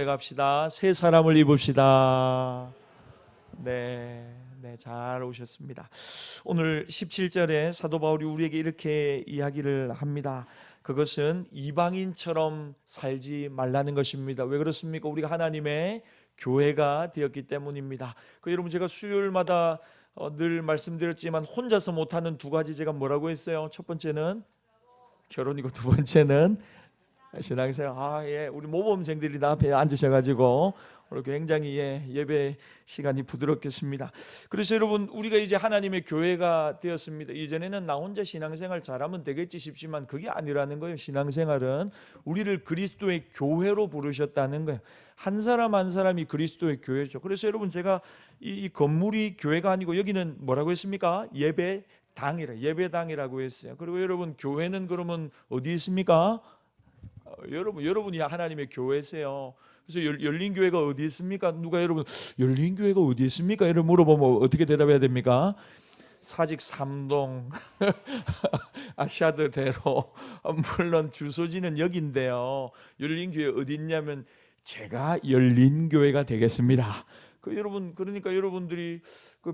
갑시다. 새 사람을 입읍시다. 네, 잘 오셨습니다. 오늘 17절에 사도 바울이 우리에게 이렇게 이야기를 합니다. 그것은 이방인처럼 살지 말라는 것입니다. 왜 그렇습니까? 우리가 하나님의 교회가 되었기 때문입니다. 여러분, 제가 수요일마다 늘 말씀드렸지만 혼자서 못하는 두 가지, 제가 뭐라고 했어요? 첫 번째는 결혼이고 두 번째는 신앙생활. 우리 모범생들이 다 앞에 앉으셔가지고 오늘 굉장히 예배 시간이 부드럽겠습니다. 그래서 여러분, 우리가 이제 하나님의 교회가 되었습니다. 이전에는 나 혼자 신앙생활 잘하면 되겠지 싶지만 그게 아니라는 거예요. 신앙생활은 우리를 그리스도의 교회로 부르셨다는 거예요. 한 사람 한 사람이 그리스도의 교회죠. 그래서 여러분, 제가 이 건물이 교회가 아니고 여기는 뭐라고 했습니까? 예배당이라고 했어요. 그리고 여러분, 교회는 그러면 어디 있습니까? 여러분이 하나님의 교회세요. 그래서 열린 교회가 어디 있습니까? 누가 여러분 열린 교회가 어디 있습니까? 이렇게 물어보면 어떻게 대답해야 됩니까? 사직 3동 아시아드대로. 물론 주소지는 여기인데요. 열린 교회 어디 있냐면 제가 열린 교회가 되겠습니다. 여러분, 그러니까 여러분들이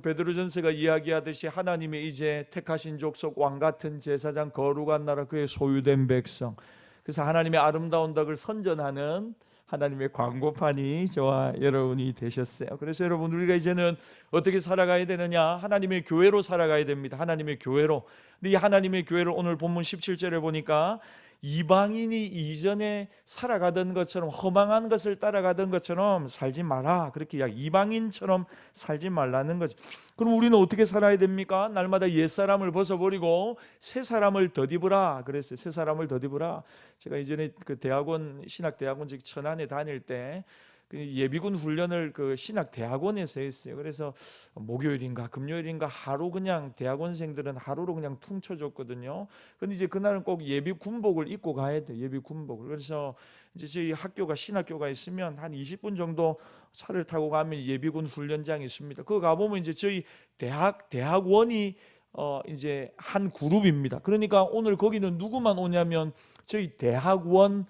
베드로전서가 이야기하듯이 하나님의 이제 택하신 족속, 왕 같은 제사장, 거룩한 나라, 그의 소유된 백성, 그래서 하나님의 아름다운 덕을 선전하는 하나님의 광고판이 저와 여러분이 되셨어요. 그래서 여러분, 우리가 이제는 어떻게 살아가야 되느냐? 하나님의 교회로 살아가야 됩니다. 하나님의 교회로. 근데 이 하나님의 교회를 오늘 본문 17절에 보니까 이방인이 이전에 살아가던 것처럼, 허망한 것을 따라가던 것처럼 살지 마라, 그렇게 이방인처럼 살지 말라는 거죠. 그럼 우리는 어떻게 살아야 됩니까? 날마다 옛사람을 벗어버리고 새 사람을 덧입으라 그랬어요. 새 사람을 덧입으라. 제가 이전에 신학대학원 즉 천안에 다닐 때 예비군 훈련을 신학대학원에서 했어요. 그래서 목요일인가 금요일인가 하루, 그냥 대학원생들은 하루로 그냥 퉁쳐줬거든요. 근데 이제 그날은 꼭 예비군복을 입고 가야 돼요. 예비군복을. 그래서 이제 저희 학교가 신학교가 있으면 한 20분 정도 차를 타고 가면 예비군 훈련장이 있습니다. 그거 가보면 이제 저희 대학원이 이제 한 그룹입니다. 그러니까 오늘 거기는 누구만 오냐면 저희 대학원,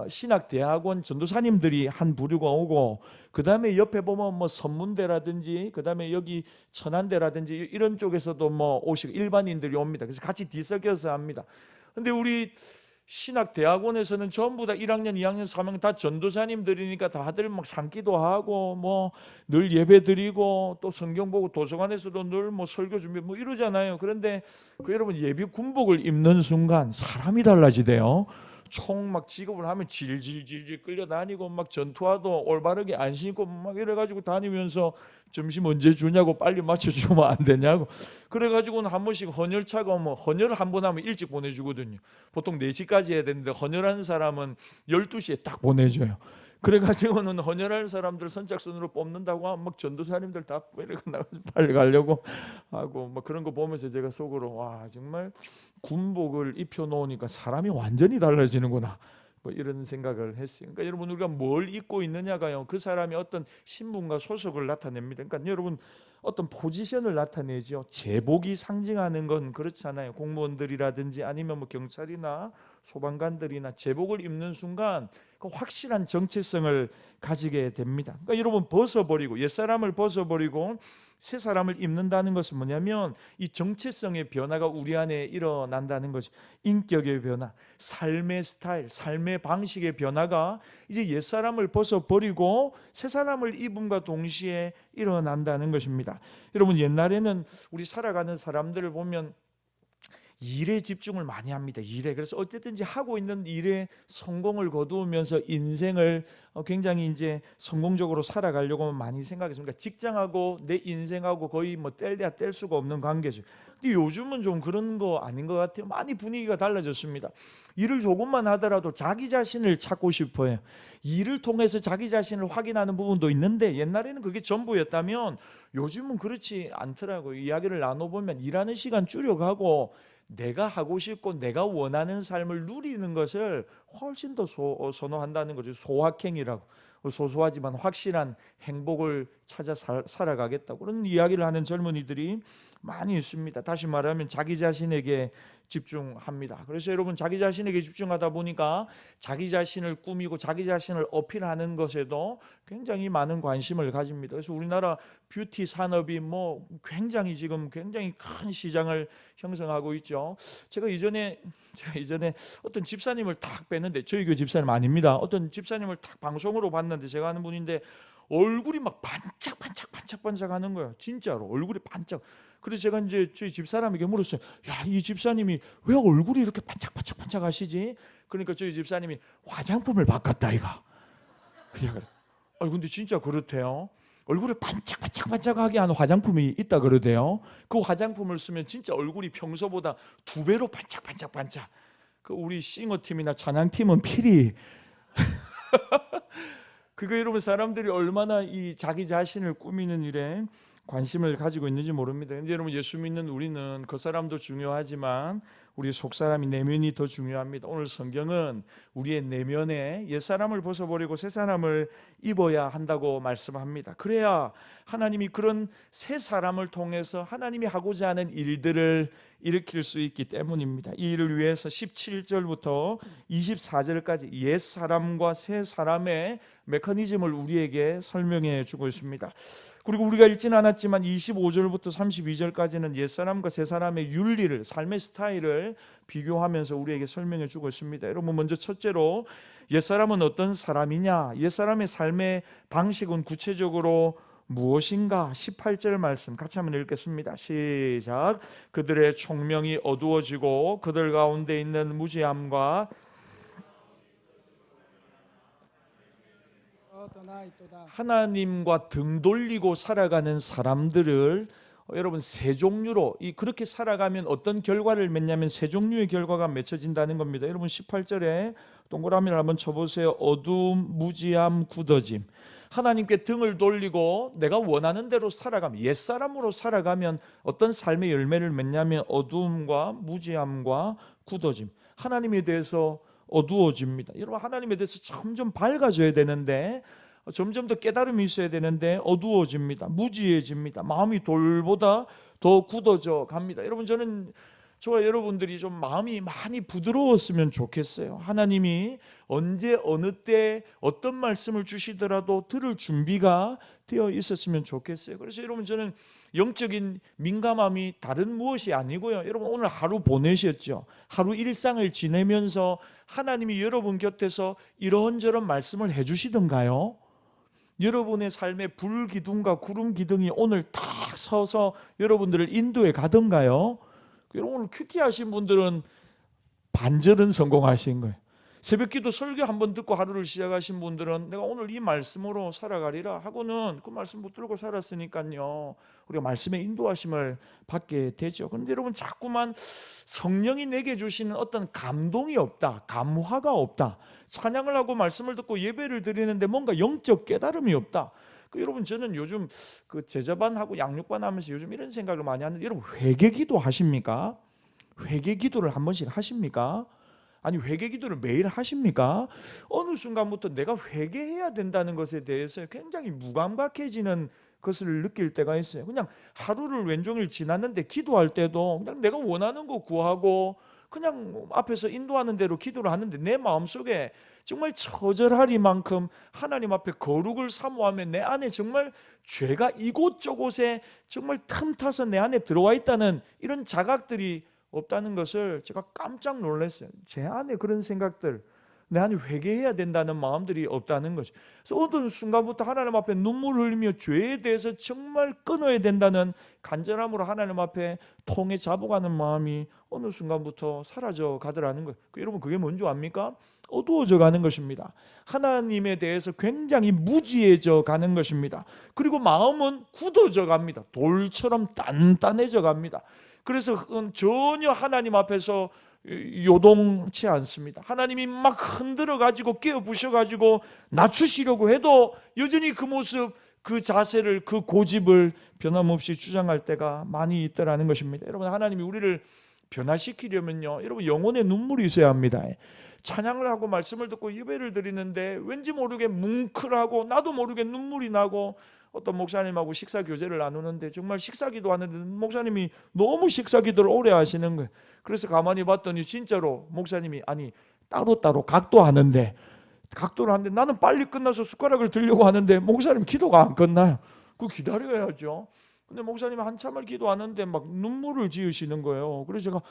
신학대학원 전도사님들이 한 부류가 오고, 그 다음에 옆에 보면 뭐 선문대라든지, 그 다음에 여기 천안대라든지 이런 쪽에서도 뭐 오시고 일반인들이 옵니다. 그래서 같이 뒤섞여서 합니다. 근데 우리 신학대학원에서는 전부 다 1학년, 2학년, 3학년 다 전도사님들이니까 다들 막 산기도 하고 뭐 늘 예배 드리고 또 성경 보고 도서관에서도 늘 뭐 설교 준비 뭐 이러잖아요. 그런데 여러분, 예비 군복을 입는 순간 사람이 달라지대요. 총 막 지급을 하면 질질질질 끌려다니고 막 전투화도 올바르게 안 신고 막 이래가지고 다니면서 점심 언제 주냐고, 빨리 맞춰주면 안 되냐고. 그래가지고는 한 번씩 헌혈차가 오면 헌혈을 한 번 하면 일찍 보내주거든요. 보통 4시까지 해야 되는데 헌혈한 사람은 12시에 딱 보내줘요. 그래가지고는 헌혈할 사람들 선착순으로 뽑는다고 하면 막 전도사님들 다 이렇게 나가서 빨리 가려고 하고 막 그런 거 보면서 제가 속으로, 와, 정말 군복을 입혀 놓으니까 사람이 완전히 달라지는구나, 뭐 이런 생각을 했어요. 그러니까 여러분, 우리가 뭘 입고 있느냐가요, 그 사람이 어떤 신분과 소속을 나타냅니다. 그러니까 여러분, 어떤 포지션을 나타내죠. 제복이 상징하는 건 그렇잖아요. 공무원들이라든지 아니면 뭐 경찰이나 소방관들이나 제복을 입는 순간 그 확실한 정체성을 가지게 됩니다. 그러니까 여러분, 벗어버리고 옛사람을 벗어버리고 새 사람을 입는다는 것은 뭐냐면 이 정체성의 변화가 우리 안에 일어난다는 거죠. 인격의 변화, 삶의 스타일, 삶의 방식의 변화가 이제 옛사람을 벗어버리고 새 사람을 입음과 동시에 일어난다는 것입니다. 여러분, 옛날에는 우리 살아가는 사람들을 보면 일에 집중을 많이 합니다. 일에. 그래서 어쨌든지 하고 있는 일에 성공을 거두면서 인생을 굉장히 이제 성공적으로 살아가려고 많이 생각했습니다. 직장하고 내 인생하고 거의 뭐 뗄래야 뗄 수가 없는 관계죠. 근데 요즘은 좀 그런 거 아닌 것 같아요. 많이 분위기가 달라졌습니다. 일을 조금만 하더라도 자기 자신을 찾고 싶어요. 일을 통해서 자기 자신을 확인하는 부분도 있는데, 옛날에는 그게 전부였다면 요즘은 그렇지 않더라고요. 이야기를 나눠보면 일하는 시간 줄여가고 내가 하고 싶고 내가 원하는 삶을 누리는 것을 훨씬 더 선호한다는 거죠. 소확행이라고. 소소하지만 확실한 행복을 찾아 살아가겠다고 그런 이야기를 하는 젊은이들이 많이 있습니다. 다시 말하면 자기 자신에게 집중합니다. 그래서 여러분 자기 자신에게 집중하다 보니까 자기 자신을 꾸미고 자기 자신을 어필하는 것에도 굉장히 많은 관심을 가집니다. 그래서 우리나라 뷰티 산업이 뭐 굉장히 지금 굉장히 큰 시장을 형성하고 있죠. 제가 이전에 어떤 집사님을 딱 뵀는데, 저희 교회 집사님 아닙니다. 어떤 집사님을 딱 방송으로 봤는데, 제가 아는 분인데 얼굴이 막 반짝반짝 하는 거예요. 진짜로 얼굴이 반짝. 그래서 제가 이제 저희 집사람에게 물었어요. 야, 이 집사님이 왜 얼굴이 이렇게 반짝 하시지? 그러니까 저희 집사님이 화장품을 바꿨다 이가. 그래. 근데 진짜 그렇대요. 얼굴에 반짝하게 하는 화장품이 있다 그러대요. 그 화장품을 쓰면 진짜 얼굴이 평소보다 2배로 반짝. 그 우리 싱어팀이나 찬양팀은 필히 그거 여러분, 사람들이 얼마나 이 자기 자신을 꾸미는 일에 관심을 가지고 있는지 모릅니다. 근데 여러분, 예수 믿는 우리는 그 사람도 중요하지만 우리 속사람이, 내면이 더 중요합니다. 오늘 성경은 우리의 내면에 옛사람을 벗어버리고 새사람을 입어야 한다고 말씀합니다. 그래야 하나님이 그런 새 사람을 통해서 하나님이 하고자 하는 일들을 일으킬 수 있기 때문입니다. 이 일을 위해서 17절부터 24절까지 옛사람과 새사람의 메커니즘을 우리에게 설명해 주고 있습니다. 그리고 우리가 읽지는 않았지만 25절부터 32절까지는 옛사람과 새사람의 윤리를, 삶의 스타일을 비교하면서 우리에게 설명해 주고 있습니다. 여러분, 먼저 첫째로 옛사람은 어떤 사람이냐, 옛사람의 삶의 방식은 구체적으로 무엇인가? 18절 말씀 같이 한번 읽겠습니다. 시작. 그들의 총명이 어두워지고 그들 가운데 있는 무지함과 하나님과 등 돌리고 살아가는 사람들을 여러분 세 종류로, 그렇게 살아가면 어떤 결과를 맺냐면 세 종류의 결과가 맺혀진다는 겁니다. 여러분 18절에 동그라미를 한번 쳐보세요. 어두움, 무지함, 굳어짐. 하나님께 등을 돌리고 내가 원하는 대로 살아가면, 옛사람으로 살아가면 어떤 삶의 열매를 맺냐면 어두움과 무지함과 굳어짐. 하나님에 대해서 어두워집니다. 여러분, 하나님에 대해서 점점 밝아져야 되는데, 점점 더 깨달음이 있어야 되는데 어두워집니다. 무지해집니다. 마음이 돌보다 더 굳어져 갑니다. 여러분, 저와 여러분들이 좀 마음이 많이 부드러웠으면 좋겠어요. 하나님이 언제 어느 때 어떤 말씀을 주시더라도 들을 준비가 되어 있었으면 좋겠어요. 그래서 여러분, 저는 영적인 민감함이 다른 무엇이 아니고요. 여러분, 오늘 하루 보내셨죠? 하루 일상을 지내면서 하나님이 여러분 곁에서 이런저런 말씀을 해주시던가요? 여러분의 삶의 불기둥과 구름기둥이 오늘 딱 서서 여러분들을 인도해 가던가요? 여러분, 오늘 큐티하신 분들은 반절은 성공하신 거예요. 새벽기도 설교 한번 듣고 하루를 시작하신 분들은 내가 오늘 이 말씀으로 살아가리라 하고는 그 말씀 붙들고 살았으니까요, 우리가 말씀의 인도하심을 받게 되죠. 그런데 여러분, 자꾸만 성령이 내게 주시는 어떤 감동이 없다, 감화가 없다, 찬양을 하고 말씀을 듣고 예배를 드리는데 뭔가 영적 깨달음이 없다. 여러분, 저는 요즘 그 제자반하고 양육반 하면서 요즘 이런 생각을 많이 하는데, 여러분, 회개기도 하십니까? 회개기도를 한 번씩 하십니까? 아니, 회개기도를 매일 하십니까? 어느 순간부터 내가 회개해야 된다는 것에 대해서 굉장히 무감각해지는 것을 느낄 때가 있어요. 그냥 하루를 왼종일 지났는데 기도할 때도 그냥 내가 원하는 거 구하고 그냥 앞에서 인도하는 대로 기도를 하는데, 내 마음속에 정말 처절하리만큼 하나님 앞에 거룩을 사모하며 내 안에 정말 죄가 이곳저곳에 정말 틈타서 내 안에 들어와 있다는 이런 자각들이 없다는 것을 제가 깜짝 놀랐어요. 제 안에 그런 생각들, 내 안에 회개해야 된다는 마음들이 없다는 거죠. 그래서 어떤 순간부터 하나님 앞에 눈물 흘리며 죄에 대해서 정말 끊어야 된다는 간절함으로 하나님 앞에 통해 잡아가는 마음이 어느 순간부터 사라져 가더라는 거예요. 여러분, 그게 뭔지 압니까? 어두워져 가는 것입니다. 하나님에 대해서 굉장히 무지해져 가는 것입니다. 그리고 마음은 굳어져 갑니다. 돌처럼 단단해져 갑니다. 그래서 전혀 하나님 앞에서 요동치 않습니다. 하나님이 막 흔들어 가지고 깨어 부셔 가지고 낮추시려고 해도 여전히 그 모습, 그 자세를, 그 고집을 변함없이 주장할 때가 많이 있다라는 것입니다. 여러분, 하나님이 우리를 변화시키려면요, 여러분, 영혼의 눈물이 있어야 합니다. 찬양을 하고 말씀을 듣고 예배를 드리는데 왠지 모르게 뭉클하고 나도 모르게 눈물이 나고 어떤 목사님하고 식사 교제를 나누는데 정말 식사 기도하는데 목사님이 너무 식사 기도를 오래 하시는 거예요. 그래서 가만히 봤더니 진짜로 목사님이 아니 따로따로 각도하는데 각도를 하는데 나는 빨리 끝나서 숟가락을 들려고 하는데 목사님 기도가 안 끝나요. 그거 기다려야죠. 근데 목사님이 한참을 기도하는데 막 눈물을 지으시는 거예요. 그래서 제가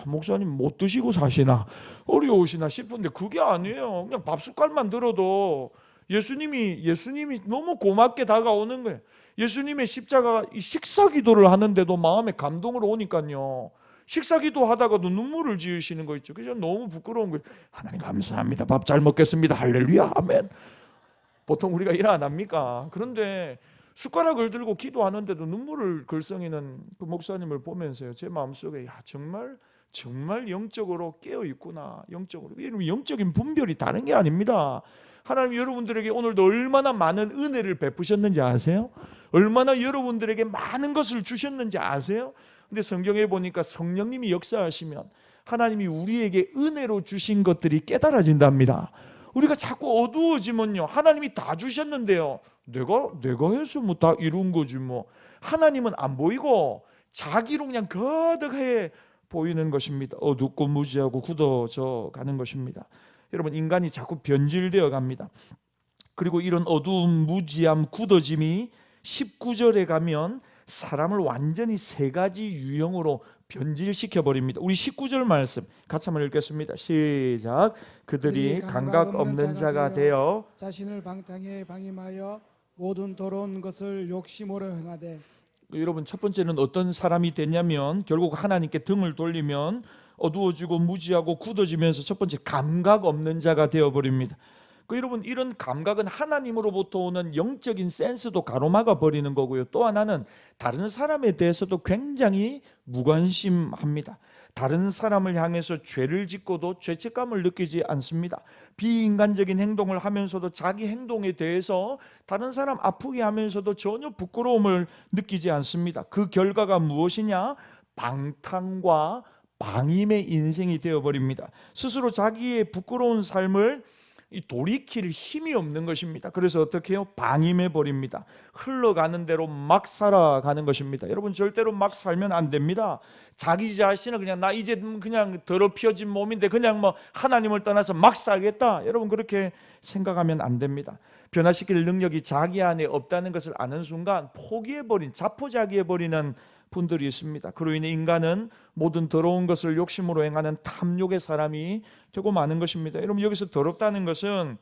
목사님 못 드시고 사시나 어려우시나 싶은데 그게 아니에요. 그냥 밥 숟갈만 들어도 예수님이 너무 고맙게 다가오는 거예요. 예수님의 십자가 식사 기도를 하는데도 마음에 감동을 오니까요. 식사 기도하다가도 눈물을 지으시는 거 있죠. 그래서 너무 부끄러운 거예요. 하나님 감사합니다. 밥 잘 먹겠습니다. 할렐루야 아멘. 보통 우리가 일 안 합니까? 그런데 숟가락을 들고 기도하는데도 눈물을 글썽이는 그 목사님을 보면서요, 제 마음속에 정말 영적으로 깨어 있구나. 영적인 분별이 다른 게 아닙니다. 하나님 여러분들에게 오늘도 얼마나 많은 은혜를 베푸셨는지 아세요? 얼마나 여러분들에게 많은 것을 주셨는지 아세요? 근데 성경에 보니까 성령님이 역사하시면 하나님이 우리에게 은혜로 주신 것들이 깨달아진답니다. 우리가 자꾸 어두워지면요, 하나님이 다 주셨는데요, 내가 해서 뭐 다 이룬 거지 뭐. 하나님은 안 보이고 자기로 그냥 거듭해 보이는 것입니다. 어둡고 무지하고 굳어져 가는 것입니다. 여러분, 인간이 자꾸 변질되어 갑니다. 그리고 이런 어두움, 무지함, 굳어짐이 19절에 가면 사람을 완전히 세 가지 유형으로 변질시켜 버립니다. 우리 19절 말씀 같이 한번 읽겠습니다. 시작. 그들이 감각 없는 자가 되어 자신을 방탕에 방임하여 모든 더러운 것을 욕심으로 행하되. 여러분, 첫 번째는 어떤 사람이 되냐면 결국 하나님께 등을 돌리면 어두워지고 무지하고 굳어지면서 첫 번째 감각 없는 자가 되어 버립니다. 여러분, 이런 감각은 하나님으로부터 오는 영적인 센스도 가로막아 버리는 거고요. 또 하나는 다른 사람에 대해서도 굉장히 무관심합니다. 다른 사람을 향해서 죄를 짓고도 죄책감을 느끼지 않습니다. 비인간적인 행동을 하면서도 자기 행동에 대해서 다른 사람 아프게 하면서도 전혀 부끄러움을 느끼지 않습니다. 그 결과가 무엇이냐? 방탕과 방임의 인생이 되어버립니다. 스스로 자기의 부끄러운 삶을 돌이킬 힘이 없는 것입니다. 그래서 어떻게 해요? 방임해 버립니다. 흘러가는 대로 막 살아가는 것입니다. 여러분, 절대로 막 살면 안 됩니다. 자기 자신을 그냥 나 이제 그냥 더럽혀진 몸인데 그냥 뭐 하나님을 떠나서 막 살겠다, 여러분 그렇게 생각하면 안 됩니다. 변화시킬 능력이 자기 안에 없다는 것을 아는 순간 포기해버린, 자포자기해버리는 분들이 있습니다. 그로 인해 인간은 모든 더러운 것을 욕심으로 행하는 탐욕의 사람이 되고 마는 것입니다. 여러분, 여기서 더럽다는 것은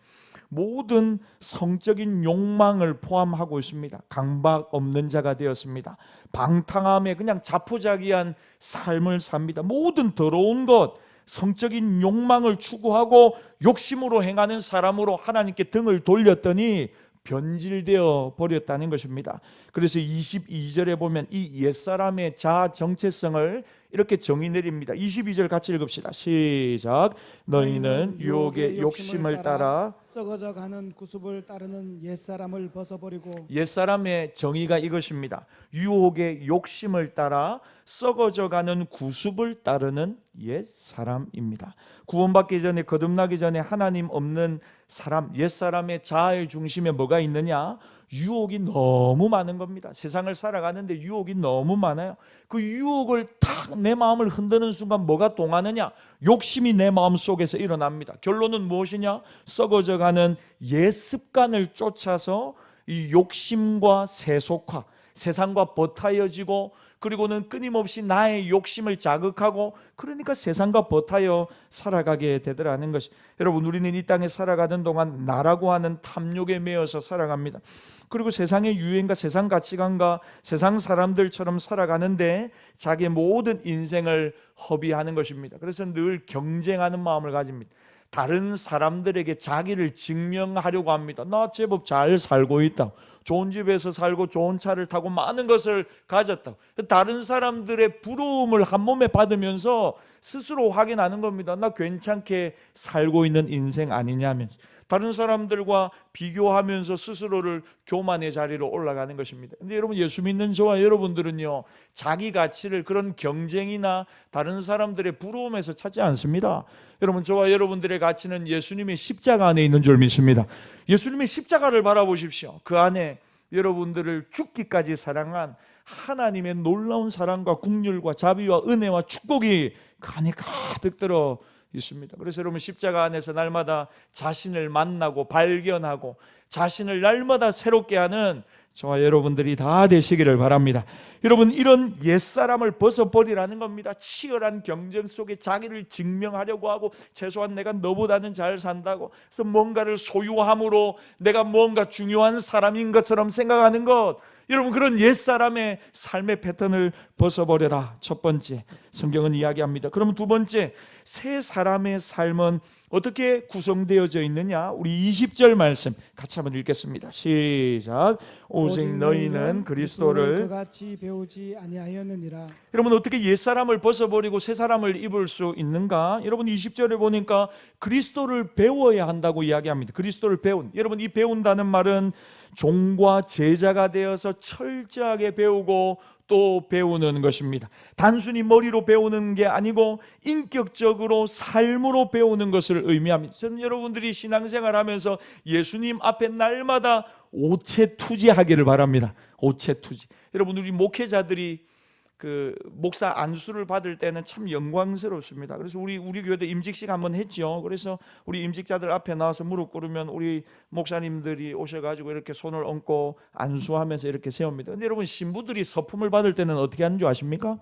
모든 성적인 욕망을 포함하고 있습니다. 강박 없는 자가 되었습니다. 방탕함에 그냥 자포자기한 삶을 삽니다. 모든 더러운 것, 성적인 욕망을 추구하고 욕심으로 행하는 사람으로 하나님께 등을 돌렸더니 변질되어 버렸다는 것입니다. 그래서 22절에 보면 이 옛사람의 자아 정체성을 이렇게 정의 내립니다. 22절 같이 읽읍시다. 시작. 너희는 유혹의 욕심을 따라 썩어져 가는 구습을 따르는 옛사람을 벗어버리고. 옛사람의 정의가 이것입니다. 유혹의 욕심을 따라 썩어져 가는 구습을 따르는 옛사람입니다. 구원받기 전에, 거듭나기 전에 하나님 없는 사람, 옛사람의 자아의 중심에 뭐가 있느냐? 유혹이 너무 많은 겁니다. 세상을 살아가는데 유혹이 너무 많아요. 그 유혹을 탁 내 마음을 흔드는 순간 뭐가 동하느냐? 욕심이 내 마음 속에서 일어납니다. 결론은 무엇이냐? 썩어져 가는 옛 습관을 쫓아서 이 욕심과 세속화, 세상과 버타여지고, 그리고는 끊임없이 나의 욕심을 자극하고, 그러니까 세상과 버타여 살아가게 되더라는 것이. 여러분, 우리는 이 땅에 살아가는 동안 나라고 하는 탐욕에 매여서 살아갑니다. 그리고 세상의 유행과 세상 가치관과 세상 사람들처럼 살아가는데 자기의 모든 인생을 허비하는 것입니다. 그래서 늘 경쟁하는 마음을 가집니다. 다른 사람들에게 자기를 증명하려고 합니다. 나 제법 잘 살고 있다, 좋은 집에서 살고 좋은 차를 타고 많은 것을 가졌다. 다른 사람들의 부러움을 한 몸에 받으면서 스스로 확인하는 겁니다. 나 괜찮게 살고 있는 인생 아니냐면서 다른 사람들과 비교하면서 스스로를 교만의 자리로 올라가는 것입니다. 근데 여러분, 예수 믿는 저와 여러분들은요, 자기 가치를 그런 경쟁이나 다른 사람들의 부러움에서 찾지 않습니다. 여러분, 저와 여러분들의 가치는 예수님의 십자가 안에 있는 줄 믿습니다. 예수님의 십자가를 바라보십시오. 그 안에 여러분들을 죽기까지 사랑한 하나님의 놀라운 사랑과 긍휼과 자비와 은혜와 축복이 간에 가득 들어 있습니다. 그래서 여러분 십자가 안에서 날마다 자신을 만나고 발견하고 자신을 날마다 새롭게 하는 저와 여러분들이 다 되시기를 바랍니다. 여러분, 이런 옛사람을 벗어버리라는 겁니다. 치열한 경쟁 속에 자기를 증명하려고 하고 최소한 내가 너보다는 잘 산다고 그래서 뭔가를 소유함으로 내가 뭔가 중요한 사람인 것처럼 생각하는 것, 여러분 그런 옛사람의 삶의 패턴을 벗어버려라. 첫 번째, 성경은 이야기합니다. 그러면 두 번째, 새 사람의 삶은 어떻게 구성되어져 있느냐? 우리 20절 말씀 같이 한번 읽겠습니다. 시작. 오직 너희는 그리스도를 그같이 배우지 아니하였느니라. 여러분, 어떻게 옛사람을 벗어버리고 새 사람을 입을 수 있는가? 여러분 20절에 보니까 그리스도를 배워야 한다고 이야기합니다. 그리스도를 배운, 여러분 이 배운다는 말은 종과 제자가 되어서 철저하게 배우고 또 배우는 것입니다. 단순히 머리로 배우는 게 아니고 인격적으로 삶으로 배우는 것을 의미합니다. 저는 여러분들이 신앙생활하면서 예수님 앞에 날마다 오체투지하기를 바랍니다. 오체투지. 여러분, 우리 목회자들이 그 목사 안수를 받을 때는 참 영광스럽습니다. 그래서 우리 교회도 임직식 한번 했죠. 그래서 우리 임직자들 앞에 나와서 무릎 꿇으면 우리 목사님들이 오셔가지고 이렇게 손을 얹고 안수하면서 이렇게 세웁니다. 근데 여러분, 신부들이 서품을 받을 때는 어떻게 하는 줄 아십니까?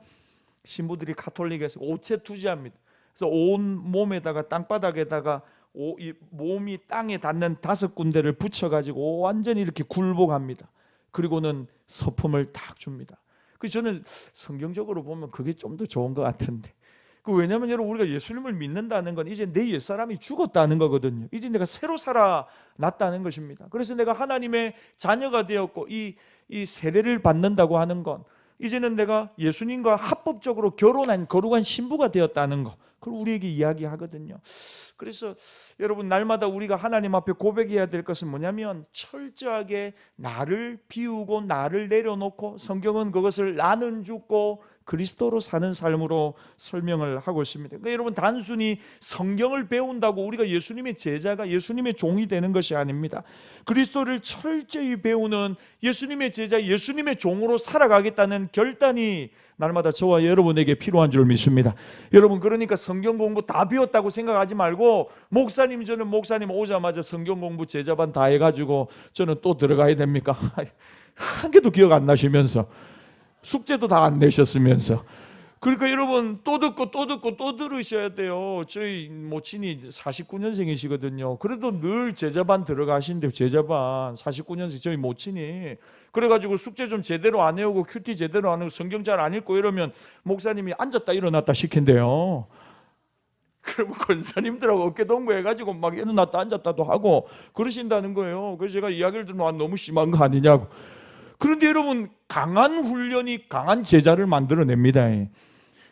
신부들이 가톨릭에서 오체투지합니다. 그래서 온 몸에다가 땅바닥에다가 이 몸이 땅에 닿는 5군데를 붙여가지고 완전히 이렇게 굴복합니다. 그리고는 서품을 딱 줍니다. 그래서 저는 성경적으로 보면 그게 좀 더 좋은 것 같은데, 왜냐하면 여러분, 우리가 예수님을 믿는다는 건 이제 내 옛사람이 죽었다는 거거든요. 이제 내가 새로 살아났다는 것입니다. 그래서 내가 하나님의 자녀가 되었고 이 세례를 받는다고 하는 건 이제는 내가 예수님과 합법적으로 결혼한 거룩한 신부가 되었다는 거, 그걸 우리에게 이야기하거든요. 그래서 여러분, 날마다 우리가 하나님 앞에 고백해야 될 것은 뭐냐면 철저하게 나를 비우고 나를 내려놓고, 성경은 그것을 나는 죽고 그리스도로 사는 삶으로 설명을 하고 있습니다. 그러니까 여러분, 단순히 성경을 배운다고 우리가 예수님의 제자가, 예수님의 종이 되는 것이 아닙니다. 그리스도를 철저히 배우는 예수님의 제자, 예수님의 종으로 살아가겠다는 결단이 날마다 저와 여러분에게 필요한 줄 믿습니다. 여러분, 그러니까 성경 공부 다 배웠다고 생각하지 말고, 목사님, 저는 목사님 오자마자 성경 공부 제자반 다 해가지고 저는 또 들어가야 됩니까? 한 개도 기억 안 나시면서, 숙제도 다 안 내셨으면서. 그러니까 여러분, 또 듣고 또 듣고 또 들으셔야 돼요. 저희 모친이 49년생이시거든요. 그래도 늘 제자반 들어가신대요. 제자반 49년생 저희 모친이. 그래가지고 숙제 좀 제대로 안 해오고 큐티 제대로 안 하고 성경 잘 안 읽고 이러면 목사님이 앉았다 일어났다 시킨대요. 그리고 권사님들하고 어깨 동무해가지고 막 일어났다 앉았다도 하고 그러신다는 거예요. 그래서 제가 이야기를 들으면 너무 심한 거 아니냐고. 그런데 여러분, 강한 훈련이 강한 제자를 만들어냅니다.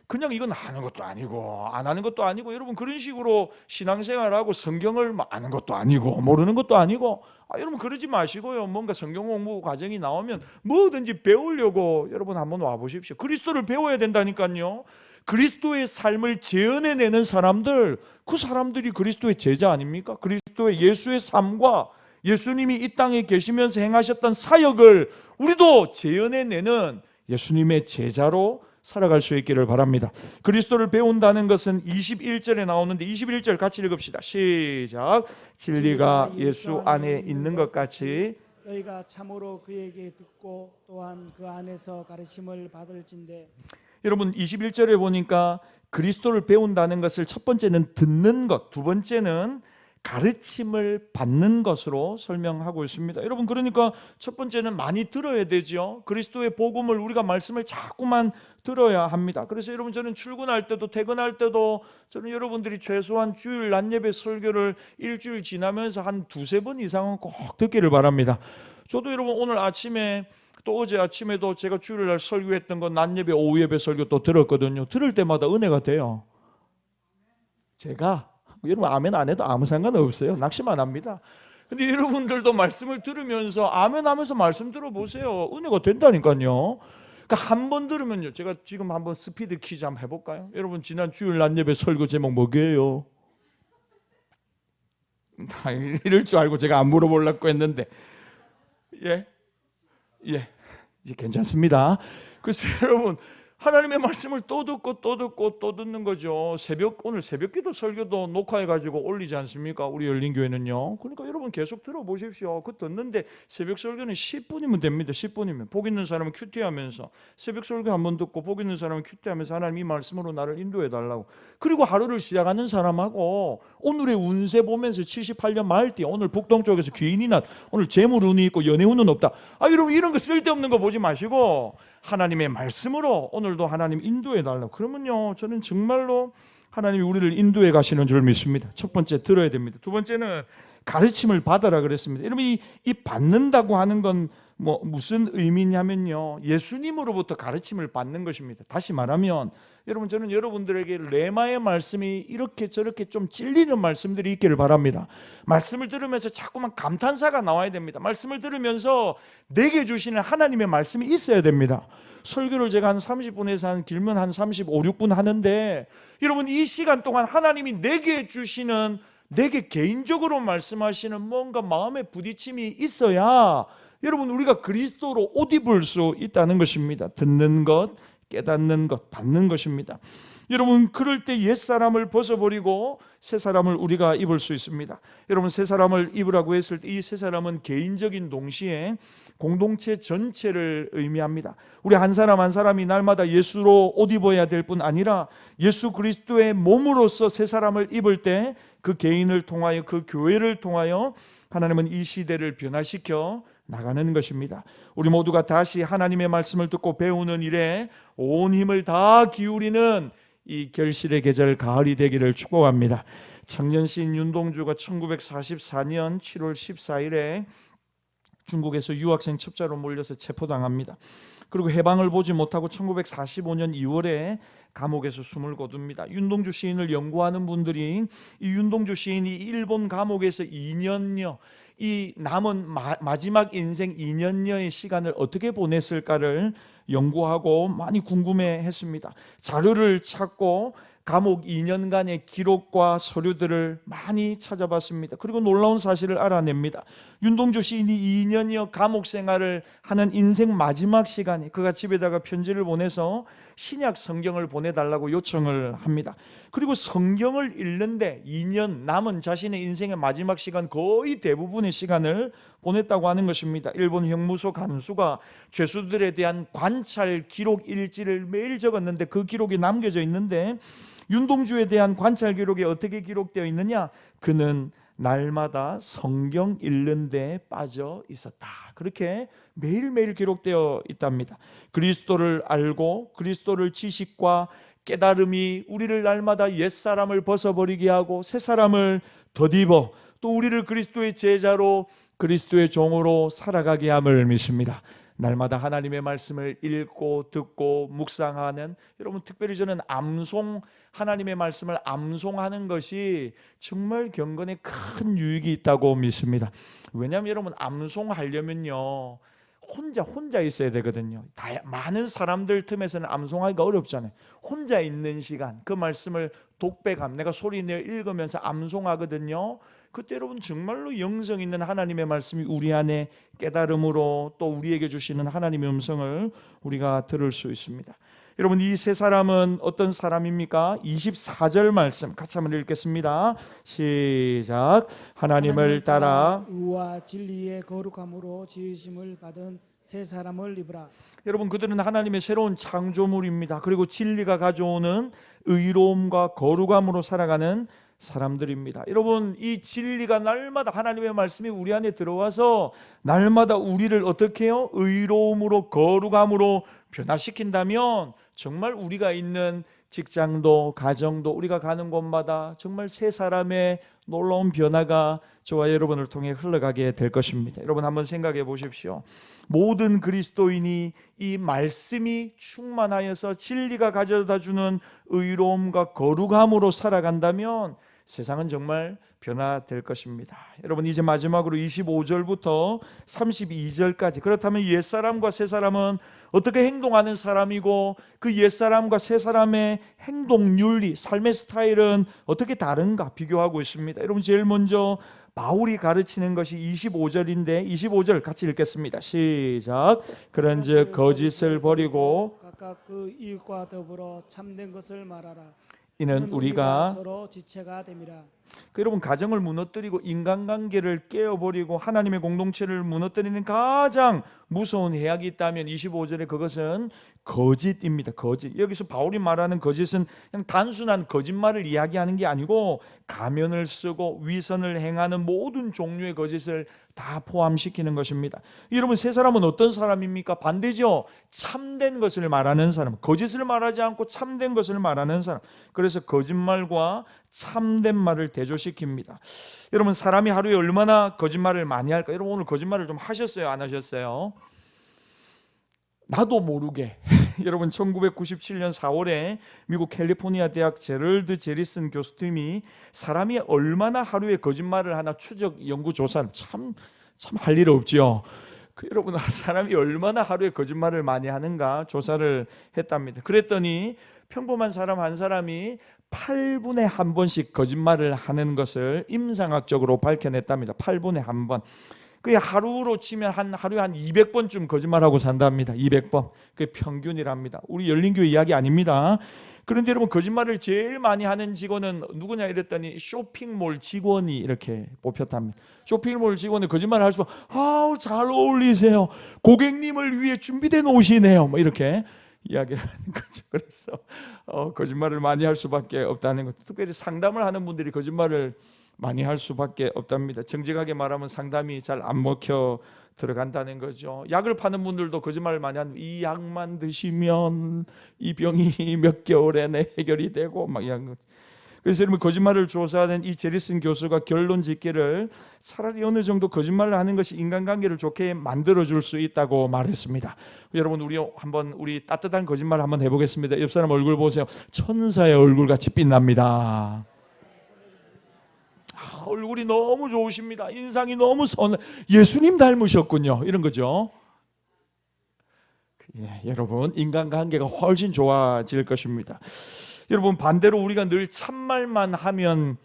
그냥 이건 하는 것도 아니고 안 하는 것도 아니고, 여러분 그런 식으로 신앙생활하고 성경을 아는 것도 아니고 모르는 것도 아니고, 여러분 그러지 마시고요. 뭔가 성경 공부 과정이 나오면 뭐든지 배우려고 여러분 한번 와보십시오. 그리스도를 배워야 된다니까요. 그리스도의 삶을 재현해내는 사람들, 그 사람들이 그리스도의 제자 아닙니까? 그리스도의 예수의 삶과 예수님이 이 땅에 계시면서 행하셨던 사역을 우리도 재현해내는 예수님의 제자로 살아갈 수 있기를 바랍니다. 그리스도를 배운다는 것은 21절에 나오는데 21절 같이 읽읍시다. 시작. 진리가 예수 안에 있는 것 같이 너희가 참으로 그에게 듣고 또한 그 안에서 가르침을 받을진대. 여러분, 21절에 보니까 그리스도를 배운다는 것을 첫 번째는 듣는 것, 두 번째는 가르침을 받는 것으로 설명하고 있습니다. 여러분, 그러니까 첫 번째는 많이 들어야 되죠. 그리스도의 복음을 우리가 말씀을 자꾸만 들어야 합니다. 그래서 여러분, 저는 출근할 때도 퇴근할 때도 저는 여러분들이 최소한 주일 낮예배 설교를 일주일 지나면서 한 2-3번 이상은 꼭 듣기를 바랍니다. 저도 여러분 오늘 아침에 또 어제 아침에도 제가 주일날 설교했던 건 낮예배 오후예배 설교 또 들었거든요. 들을 때마다 은혜가 돼요. 제가 여러분 아멘 안 해도 아무 상관없어요. 낙심안 합니다. 근데 여러분들도 말씀을 들으면서 아멘 하면서 말씀 들어보세요. 은혜가 된다니까요. 그러니까 한 번 들으면요. 제가 지금 한번 스피드 퀴즈 한번 해볼까요? 여러분, 지난 주일 낮예배 설교 제목 뭐게요? 이럴 줄 알고 제가 안 물어보려고 했는데, 예? 예, 이제 괜찮습니다. 그래서 여러분 하나님의 말씀을 또 듣고 또 듣고 또 듣는 거죠. 오늘 새벽기도 설교도 녹화해가지고 올리지 않습니까? 우리 열린교회는요. 그러니까 여러분 계속 들어보십시오. 그 듣는데 새벽 설교는 10분이면 됩니다. 10분이면. 복 있는 사람은 큐티하면서 새벽 설교 한번 듣고 복 있는 사람은 큐티하면서 하나님 이 말씀으로 나를 인도해달라고. 그리고 하루를 시작하는 사람하고 오늘의 운세 보면서 78년 말띠 오늘 북동쪽에서 귀인이 났 오늘 재물운이 있고 연애운은 없다. 여러분 이런 거 쓸데없는 거 보지 마시고 하나님의 말씀으로 오늘도 하나님 인도해 달라고. 그러면요 저는 정말로 하나님이 우리를 인도해 가시는 줄 믿습니다. 첫 번째 들어야 됩니다. 두 번째는 가르침을 받아라 그랬습니다. 여러분 이 받는다고 하는 건 무슨 의미냐면요 예수님으로부터 가르침을 받는 것입니다. 다시 말하면 여러분 저는 여러분들에게 레마의 말씀이 이렇게 저렇게 좀 찔리는 말씀들이 있기를 바랍니다. 말씀을 들으면서 자꾸만 감탄사가 나와야 됩니다. 말씀을 들으면서 내게 주시는 하나님의 말씀이 있어야 됩니다. 설교를 제가 한 30분에서 길면 한 35, 6분 하는데 여러분 이 시간 동안 하나님이 내게 주시는 내게 개인적으로 말씀하시는 뭔가 마음의 부딪힘이 있어야 여러분 우리가 그리스도로 옷 입을 수 있다는 것입니다. 듣는 것, 깨닫는 것, 받는 것입니다. 여러분 그럴 때 옛사람을 벗어버리고 새사람을 우리가 입을 수 있습니다. 여러분 새사람을 입으라고 했을 때 이 새사람은 개인적인 동시에 공동체 전체를 의미합니다. 우리 한 사람 한 사람이 날마다 예수로 옷 입어야 될 뿐 아니라 예수 그리스도의 몸으로서 새사람을 입을 때 그 개인을 통하여 그 교회를 통하여 하나님은 이 시대를 변화시켜 나가는 것입니다. 우리 모두가 다시 하나님의 말씀을 듣고 배우는 일에 온 힘을 다 기울이는 이 결실의 계절 가을이 되기를 축복합니다. 청년 시인 윤동주가 1944년 7월 14일에 중국에서 유학생 첩자로 몰려서 체포당합니다. 그리고 해방을 보지 못하고 1945년 2월에 감옥에서 숨을 거둡니다. 윤동주 시인을 연구하는 분들이 이 윤동주 시인이 일본 감옥에서 2년여 이 남은 마지막 인생 2년여의 시간을 어떻게 보냈을까를 연구하고 많이 궁금해했습니다. 자료를 찾고 감옥 2년간의 기록과 서류들을 많이 찾아봤습니다. 그리고 놀라운 사실을 알아냅니다. 윤동주 시인이 2년여 감옥 생활을 하는 인생 마지막 시간에 그가 집에다가 편지를 보내서 신약 성경을 보내달라고 요청을 합니다. 그리고 성경을 읽는데 2년 남은 자신의 인생의 마지막 시간 거의 대부분의 시간을 보냈다고 하는 것입니다. 일본 형무소 간수가 죄수들에 대한 관찰 기록 일지를 매일 적었는데 그 기록이 남겨져 있는데 윤동주에 대한 관찰 기록이 어떻게 기록되어 있느냐? 그는 날마다 성경 읽는 데 빠져 있었다. 그렇게 매일매일 기록되어 있답니다. 그리스도를 알고 그리스도를 지식과 깨달음이 우리를 날마다 옛사람을 벗어버리게 하고 새사람을 덧입어 또 우리를 그리스도의 제자로 그리스도의 종으로 살아가게 함을 믿습니다. 날마다 하나님의 말씀을 읽고 듣고 묵상하는 여러분 특별히 저는 하나님의 말씀을 암송하는 것이 정말 경건에 큰 유익이 있다고 믿습니다. 왜냐하면 여러분 암송하려면요 혼자 있어야 되거든요. 많은 사람들 틈에서는 암송하기가 어렵잖아요. 혼자 있는 시간 그 말씀을 독백함 내가 소리내어 읽으면서 암송하거든요. 그때 여러분 정말로 영성 있는 하나님의 말씀이 우리 안에 깨달음으로 또 우리에게 주시는 하나님의 음성을 우리가 들을 수 있습니다. 여러분 이 세 사람은 어떤 사람입니까? 24절 말씀 같이 한번 읽겠습니다. 시작. 하나님을 따라 의와 진리의 거룩함으로 지으심을 받은 세 사람을 입으라. 여러분 그들은 하나님의 새로운 창조물입니다. 그리고 진리가 가져오는 의로움과 거룩함으로 살아가는 사람들입니다. 여러분 이 진리가 날마다 하나님의 말씀이 우리 안에 들어와서 날마다 우리를 어떻게 해요? 의로움으로 거룩함으로 변화시킨다면 정말 우리가 있는 직장도 가정도 우리가 가는 곳마다 정말 세 사람의 놀라운 변화가 저와 여러분을 통해 흘러가게 될 것입니다. 여러분 한번 생각해 보십시오. 모든 그리스도인이 이 말씀이 충만하여서 진리가 가져다주는 의로움과 거룩함으로 살아간다면 세상은 정말 변화될 것입니다. 여러분 이제 마지막으로 25절부터 32절까지, 그렇다면 옛사람과 새사람은 어떻게 행동하는 사람이고 그 옛사람과 새사람의 행동 윤리, 삶의 스타일은 어떻게 다른가 비교하고 있습니다. 여러분 제일 먼저 바울이 가르치는 것이 25절인데 25절 같이 읽겠습니다. 시작. 그런즉 거짓을 버리고 각각 그 이웃과 더불어 참된 것을 말하라. 이는 우리가 서로 지체가 됨이라. 여러분 가정을 무너뜨리고 인간관계를 깨어버리고 하나님의 공동체를 무너뜨리는 가장 무서운 해악이 있다면 25절에 그것은 거짓입니다. 거짓. 여기서 바울이 말하는 거짓은 그냥 단순한 거짓말을 이야기하는 게 아니고 가면을 쓰고 위선을 행하는 모든 종류의 거짓을 다 포함시키는 것입니다. 여러분 세 사람은 어떤 사람입니까? 반대죠. 참된 것을 말하는 사람, 거짓을 말하지 않고 참된 것을 말하는 사람. 그래서 거짓말과 참된 말을 대조시킵니다. 여러분 사람이 하루에 얼마나 거짓말을 많이 할까? 여러분 오늘 거짓말을 좀 하셨어요? 안 하셨어요? 나도 모르게 여러분 1997년 4월에 미국 캘리포니아 대학 제럴드 제리슨 교수팀이 사람이 얼마나 하루에 거짓말을 하나 추적 연구 조사를 참 할 일 없죠. 여러분 사람이 얼마나 하루에 거짓말을 많이 하는가 조사를 했답니다. 그랬더니 평범한 사람 한 사람이 8분에 한 번씩 거짓말을 하는 것을 임상학적으로 밝혀냈답니다. 8분에 한 번. 그게 하루로 치면 하루에 한 200번쯤 거짓말하고 산답니다. 200번. 그게 평균이랍니다. 우리 열린교회 이야기 아닙니다. 그런데 여러분 거짓말을 제일 많이 하는 직원은 누구냐 이랬더니 쇼핑몰 직원이 이렇게 뽑혔답니다. 쇼핑몰 직원은 거짓말을 할 수가 아우 잘 어울리세요. 고객님을 위해 준비된 옷이네요. 뭐 이렇게 이야기를 하는 거죠. 그래서 거짓말을 많이 할 수밖에 없다는 것. 특별히 상담을 하는 분들이 거짓말을 많이 할 수밖에 없답니다. 정직하게 말하면 상담이 잘 안 먹혀 들어간다는 거죠. 약을 파는 분들도 거짓말을 많이 하는, 이 약만 드시면 이 병이 몇 개월 안에 해결이 되고 막 이런 거. 그래서 여러분 거짓말을 조사하는 이 제리슨 교수가 결론 짓기를 차라리 어느 정도 거짓말을 하는 것이 인간관계를 좋게 만들어줄 수 있다고 말했습니다. 여러분 우리 따뜻한 거짓말 한번 해보겠습니다. 옆 사람 얼굴 보세요. 천사의 얼굴같이 빛납니다. 얼굴이 너무 좋으십니다. 인상이 너무 예수님 닮으셨군요. 이런 거죠. 여러분 인간관계가 훨씬 좋아질 것입니다. 여러분 반대로 우리가 늘 참말만 하면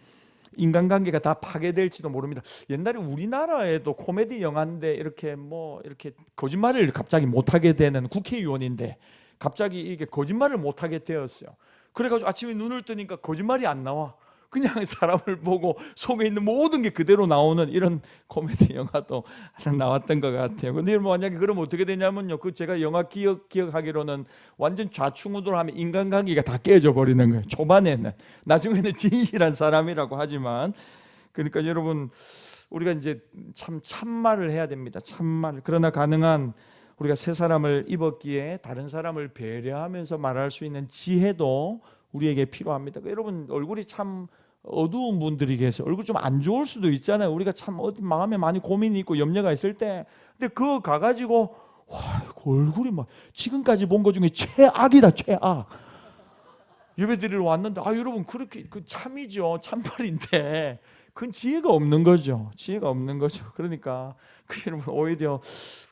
인간관계가 다 파괴될지도 모릅니다. 옛날에 우리나라에도 코미디 영화인데 이렇게 거짓말을 갑자기 못하게 되는 국회의원인데 갑자기 이게 거짓말을 못하게 되었어요. 그래가지고 아침에 눈을 뜨니까 거짓말이 안 나와. 그냥 사람을 보고 속에 있는 모든 게 그대로 나오는 이런 코미디 영화도 하나 나왔던 것 같아요. 근데 만약에 그러면 어떻게 되냐면요. 제가 영화 기억하기로는 완전 좌충우돌하면 인간관계가 다 깨져 버리는 거예요. 초반에는. 나중에는 진실한 사람이라고 하지만. 그러니까 여러분 우리가 이제 참말을 해야 됩니다. 참말. 그러나 가능한 우리가 새 사람을 입었기에 다른 사람을 배려하면서 말할 수 있는 지혜도 우리에게 필요합니다. 여러분 얼굴이 참 어두운 분들이 계세요. 얼굴 좀 안 좋을 수도 있잖아요. 우리가 참 마음에 많이 고민이 있고 염려가 있을 때, 근데 그거 가가지고 그 얼굴이 막 지금까지 본 것 중에 최악이다, 최악. 예배드리러 왔는데 여러분 그렇게 참이죠, 참말인데 그건 지혜가 없는 거죠. 지혜가 없는 거죠. 그러니까 여러분 오히려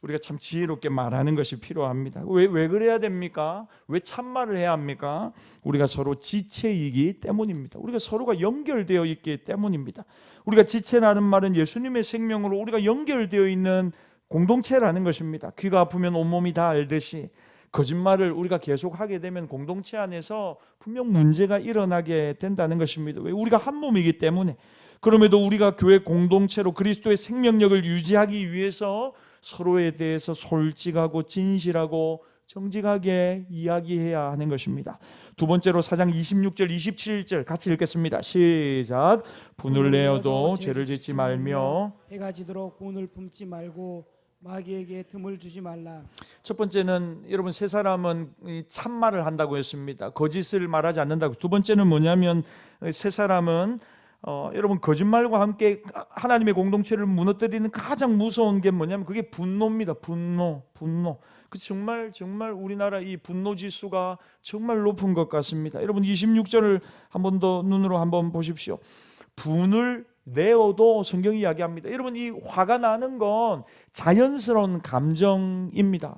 우리가 참 지혜롭게 말하는 것이 필요합니다. 왜 그래야 됩니까? 왜 참말을 해야 합니까? 우리가 서로 지체이기 때문입니다. 우리가 서로가 연결되어 있기 때문입니다. 우리가 지체라는 말은 예수님의 생명으로 우리가 연결되어 있는 공동체라는 것입니다. 귀가 아프면 온몸이 다 알듯이 거짓말을 우리가 계속하게 되면 공동체 안에서 분명 문제가 일어나게 된다는 것입니다. 왜? 우리가 한 몸이기 때문에. 그럼에도 우리가 교회 공동체로 그리스도의 생명력을 유지하기 위해서 서로에 대해서 솔직하고 진실하고 정직하게 이야기해야 하는 것입니다. 두 번째로 4장 26절 27절 같이 읽겠습니다. 시작. 분을 내어도 죄를 짓지 말며 해가 지도록 분을 품지 말고 마귀에게 틈을 주지 말라. 첫 번째는 여러분 세 사람은 참말을 한다고 했습니다. 거짓을 말하지 않는다고. 두 번째는 뭐냐면 세 사람은 여러분 거짓말과 함께 하나님의 공동체를 무너뜨리는 가장 무서운 게 뭐냐면 그게 분노입니다. 분노. 그 정말 우리나라 이 분노 지수가 정말 높은 것 같습니다. 여러분 26절을 한 번 더 눈으로 한번 보십시오. 분을 내어도 성경이 이야기합니다. 여러분, 이 화가 나는 건 자연스러운 감정입니다.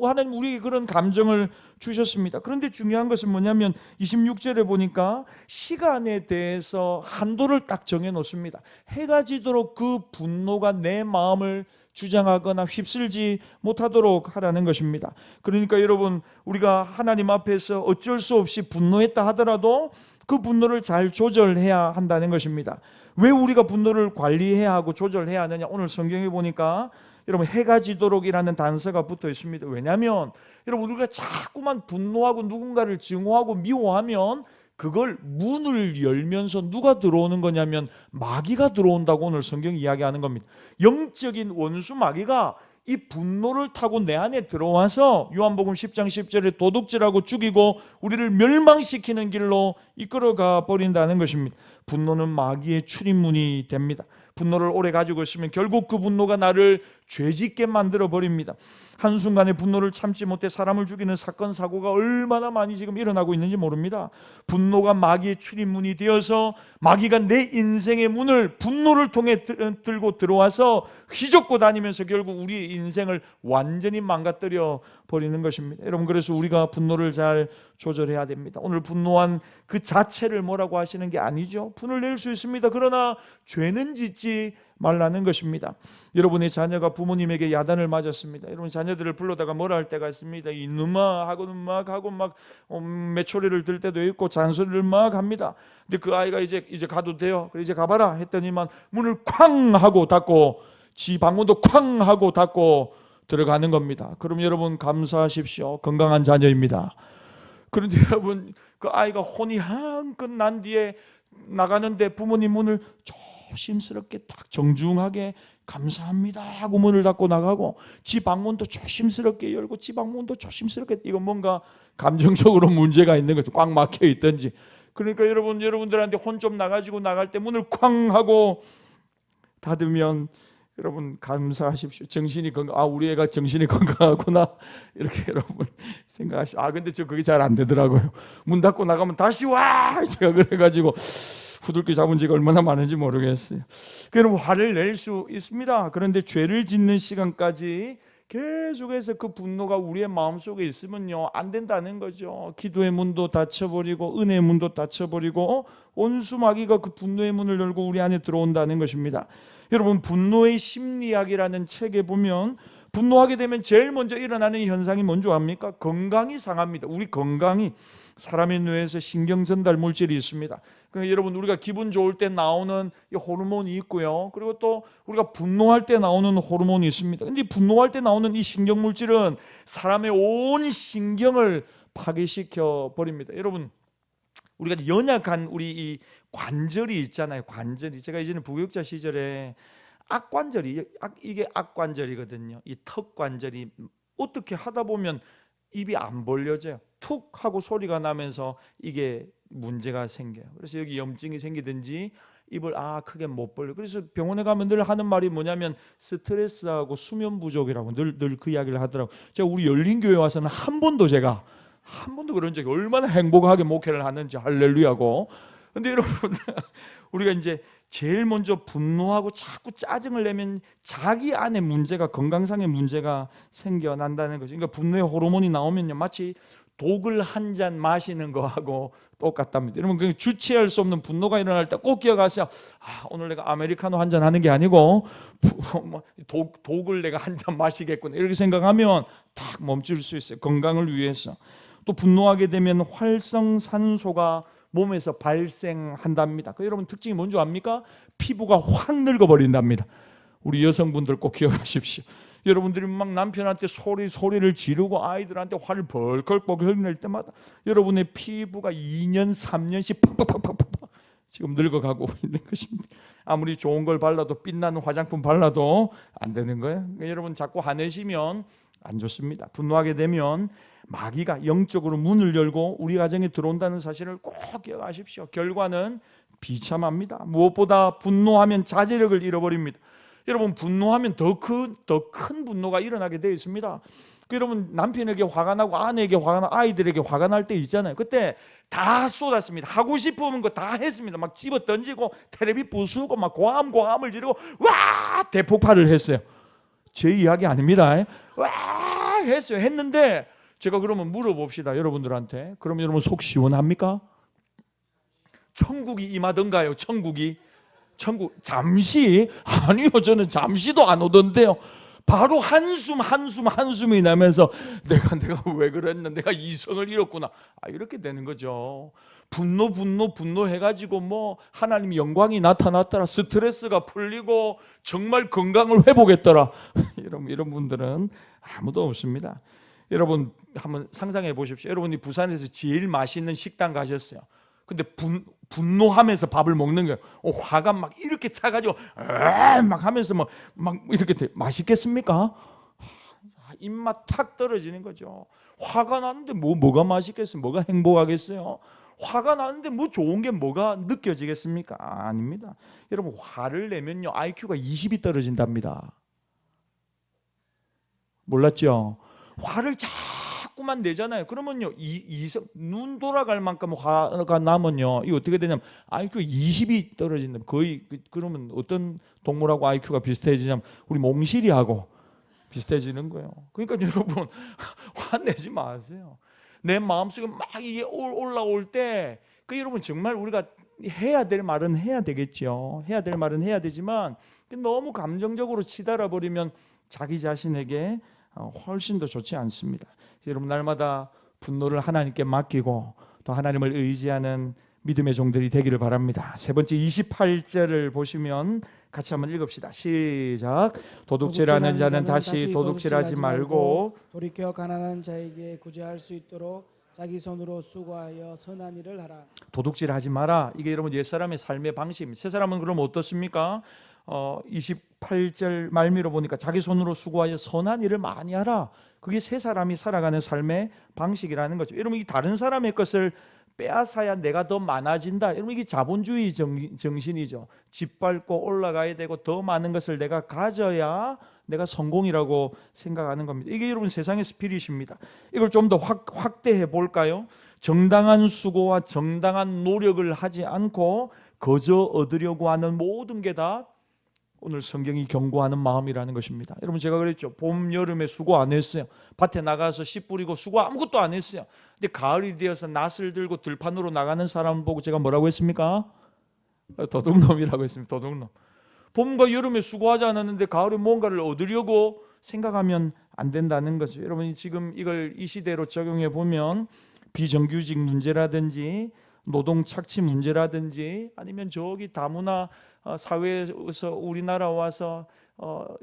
하나님 우리에게 그런 감정을 주셨습니다. 그런데 중요한 것은 뭐냐면 26절에 보니까 시간에 대해서 한도를 딱 정해 놓습니다. 해가 지도록 그 분노가 내 마음을 주장하거나 휩쓸지 못하도록 하라는 것입니다. 그러니까 여러분, 우리가 하나님 앞에서 어쩔 수 없이 분노했다 하더라도 그 분노를 잘 조절해야 한다는 것입니다. 왜 우리가 분노를 관리해야 하고 조절해야 하느냐? 오늘 성경에 보니까 여러분, 해가 지도록이라는 단서가 붙어 있습니다. 왜냐하면 여러분, 우리가 자꾸만 분노하고 누군가를 증오하고 미워하면 그걸 문을 열면서 누가 들어오는 거냐면 마귀가 들어온다고 오늘 성경이 이야기하는 겁니다. 영적인 원수 마귀가 이 분노를 타고 내 안에 들어와서 요한복음 10장 10절에 도둑질하고 죽이고 우리를 멸망시키는 길로 이끌어가 버린다는 것입니다. 분노는 마귀의 출입문이 됩니다. 분노를 오래 가지고 있으면 결국 그 분노가 나를 죄짓게 만들어 버립니다. 한순간에 분노를 참지 못해 사람을 죽이는 사건 사고가 얼마나 많이 지금 일어나고 있는지 모릅니다. 분노가 마귀의 출입문이 되어서 마귀가 내 인생의 문을 분노를 통해 들고 들어와서 휘젓고 다니면서 결국 우리의 인생을 완전히 망가뜨려 버리는 것입니다. 여러분, 그래서 우리가 분노를 잘 조절해야 됩니다. 오늘 분노한 그 자체를 뭐라고 하시는 게 아니죠. 분을 낼 수 있습니다. 그러나 죄는 짓지 말라는 것입니다. 여러분의 자녀가 부모님에게 야단을 맞았습니다. 여러분, 자녀들을 불러다가 뭐라 할 때가 있습니다. 이놈아 하고는 막 하고 막 매초리를 들 때도 있고 잔소리를 막 합니다. 근데 그 아이가 이제 가도 돼요. 그래 이제 가봐라 했더니만 문을 쾅 하고 닫고 지 방문도 쾅 하고 닫고 들어가는 겁니다. 그럼 여러분 감사하십시오. 건강한 자녀입니다. 그런데 여러분, 그 아이가 혼이 한껏 난 뒤에 나가는데 부모님 문을 조심스럽게 딱 정중하게 감사합니다 하고 문을 닫고 나가고 지 방문도 조심스럽게 열고 지 방문도 조심스럽게, 이건 뭔가 감정적으로 문제가 있는 거죠. 꽉 막혀 있든지. 그러니까 여러분들한테 혼 좀 나가지고 나갈 때 문을 쾅 하고 닫으면 여러분 감사하십시오. 정신이 우리 애가 정신이 건강하구나 이렇게 여러분 생각하시죠. 근데 그게 잘 안 되더라고요. 문 닫고 나가면 다시 와 제가 그래가지고 후들기 잡은 지가 얼마나 많은지 모르겠어요. 그럼 화를 낼 수 있습니다. 그런데 죄를 짓는 시간까지 계속해서 그 분노가 우리의 마음속에 있으면요 안 된다는 거죠. 기도의 문도 닫혀버리고 은혜의 문도 닫혀버리고 온수 마귀가 그 분노의 문을 열고 우리 안에 들어온다는 것입니다. 여러분, 분노의 심리학이라는 책에 보면 분노하게 되면 제일 먼저 일어나는 현상이 뭔지 압니까? 건강이 상합니다. 우리 건강이, 사람의 뇌에서 신경 전달 물질이 있습니다. 그러니까 여러분, 우리가 기분 좋을 때 나오는 이 호르몬이 있고요. 그리고 또 우리가 분노할 때 나오는 호르몬이 있습니다. 근데 분노할 때 나오는 이 신경 물질은 사람의 온 신경을 파괴시켜 버립니다. 여러분, 우리가 연약한 우리 이 관절이 있잖아요. 관절이, 제가 이제는 부교육자 시절에 이게 악관절이거든요. 이 턱 관절이 어떻게 하다 보면 입이 안 벌려져요. 툭 하고 소리가 나면서 이게 문제가 생겨요. 그래서 여기 염증이 생기든지 입을 크게 못 벌려. 그래서 병원에 가면 늘 하는 말이 뭐냐면 스트레스하고 수면 부족이라고 늘 그 이야기를 하더라고요. 제가 우리 열린교회 와서는 한 번도 그런 적이, 얼마나 행복하게 목회를 하는지 할렐루야고. 근데 여러분, 우리가 이제 제일 먼저 분노하고 자꾸 짜증을 내면 자기 안에 문제가, 건강상의 문제가 생겨난다는 거죠. 그러니까 분노의 호르몬이 나오면요 마치 독을 한 잔 마시는 거하고 똑같답니다. 여러분, 그 주체할 수 없는 분노가 일어날 때 꼭 기억하세요. 오늘 내가 아메리카노 한 잔 하는 게 아니고 독을 내가 한 잔 마시겠구나 이렇게 생각하면 딱 멈출 수 있어요. 건강을 위해서. 또 분노하게 되면 활성산소가 몸에서 발생한답니다. 여러분, 특징이 뭔지 압니까? 피부가 확 늙어버린답니다. 우리 여성분들 꼭 기억하십시오. 여러분들이 막 남편한테 소리를 지르고 아이들한테 화를 벌컥 낼 때마다 여러분의 피부가 2년 3년씩 팍팍팍팍 지금 늙어가고 있는 것입니다. 아무리 좋은 걸 발라도, 빛나는 화장품 발라도 안 되는 거예요. 그러니까 여러분, 자꾸 화내시면 안 좋습니다. 분노하게 되면 마귀가 영적으로 문을 열고 우리 가정에 들어온다는 사실을 꼭 기억하십시오. 결과는 비참합니다. 무엇보다 분노하면 자제력을 잃어버립니다. 여러분 분노하면 더 큰 분노가 일어나게 되어 있습니다. 여러분 남편에게 화가 나고 아내에게 화가 나고 아이들에게 화가 날 때 있잖아요. 그때 다 쏟았습니다. 하고 싶으면 거 다 했습니다. 막 집어 던지고 텔레비 부수고 막 고함을 지르고 와 대폭발을 했어요. 제 이야기 아닙니다. 와 했어요. 했는데 제가 그러면 물어봅시다. 여러분들한테. 그럼 여러분 속 시원합니까? 천국이 임하던가요? 천국 잠시? 아니요, 저는 잠시도 안 오던데요. 바로 한숨이 나면서 내가 왜 그랬나, 내가 이성을 잃었구나, 이렇게 되는 거죠. 분노해가지고 뭐 하나님 영광이 나타났더라, 스트레스가 풀리고 정말 건강을 회복했더라 이런 분들은 아무도 없습니다. 여러분 한번 상상해 보십시오. 여러분이 부산에서 제일 맛있는 식당 가셨어요. 근데 분노하면서 밥을 먹는 거예요. 화가 막 이렇게 차가지고 막 하면서 막 이렇게 맛있겠습니까? 입맛 탁 떨어지는 거죠. 화가 나는데 뭐가 맛있겠어요? 뭐가 행복하겠어요? 화가 나는데 뭐 좋은 게 뭐가 느껴지겠습니까? 아닙니다. 여러분 화를 내면요 IQ가 20이 떨어진답니다. 몰랐죠? 화를 자꾸만 내잖아요. 그러면요 눈 돌아갈 만큼 화가 나면요 이 어떻게 되냐면 IQ 20이 떨어진다. 거의 그러면 어떤 동물하고 IQ가 비슷해지냐면 우리 몽실이하고 비슷해지는 거예요. 그러니까 여러분 화내지 마세요. 내 마음속에 막 이게 올라올 때 여러분 정말 우리가 해야 될 말은 해야 되겠죠. 해야 될 말은 해야 되지만 너무 감정적으로 치달아 버리면 자기 자신에게 훨씬 더 좋지 않습니다. 여러분 날마다 분노를 하나님께 맡기고 또 하나님을 의지하는 믿음의 종들이 되기를 바랍니다. 세 번째 28절을 보시면 같이 한번 읽읍시다. 시작. 도둑질하는 자는 다시 도둑질하지 말고 돌이켜 가난한 자에게 구제할 수 있도록 자기 손으로 수고하여 선한 일을 하라. 도둑질하지 마라. 이게 여러분 옛사람의 삶의 방식입니다. 새사람은 그럼 어떻습니까? 28절 말미로 보니까 자기 손으로 수고하여 선한 일을 많이 하라. 그게 새 사람이 살아가는 삶의 방식이라는 거죠. 여러분 이 다른 사람의 것을 빼앗아야 내가 더 많아진다. 여러분 이게 자본주의 정신이죠. 짓밟고 올라가야 되고 더 많은 것을 내가 가져야 내가 성공이라고 생각하는 겁니다. 이게 여러분 세상의 스피릿입니다. 이걸 좀 더 확대해 볼까요? 정당한 수고와 정당한 노력을 하지 않고 거저 얻으려고 하는 모든 게 다 오늘 성경이 경고하는 마음이라는 것입니다. 여러분 제가 그랬죠. 봄, 여름에 수고 안 했어요. 밭에 나가서 씨 뿌리고 수고 아무것도 안 했어요. 근데 가을이 되어서 낫을 들고 들판으로 나가는 사람 보고 제가 뭐라고 했습니까? 도둑놈이라고 했습니다. 도둑놈. 봄과 여름에 수고하지 않았는데 가을에 뭔가를 얻으려고 생각하면 안 된다는 거죠. 여러분 지금 이걸 이 시대로 적용해 보면 비정규직 문제라든지 노동 착취 문제라든지 아니면 저기 다문화 사회에서 우리나라 와서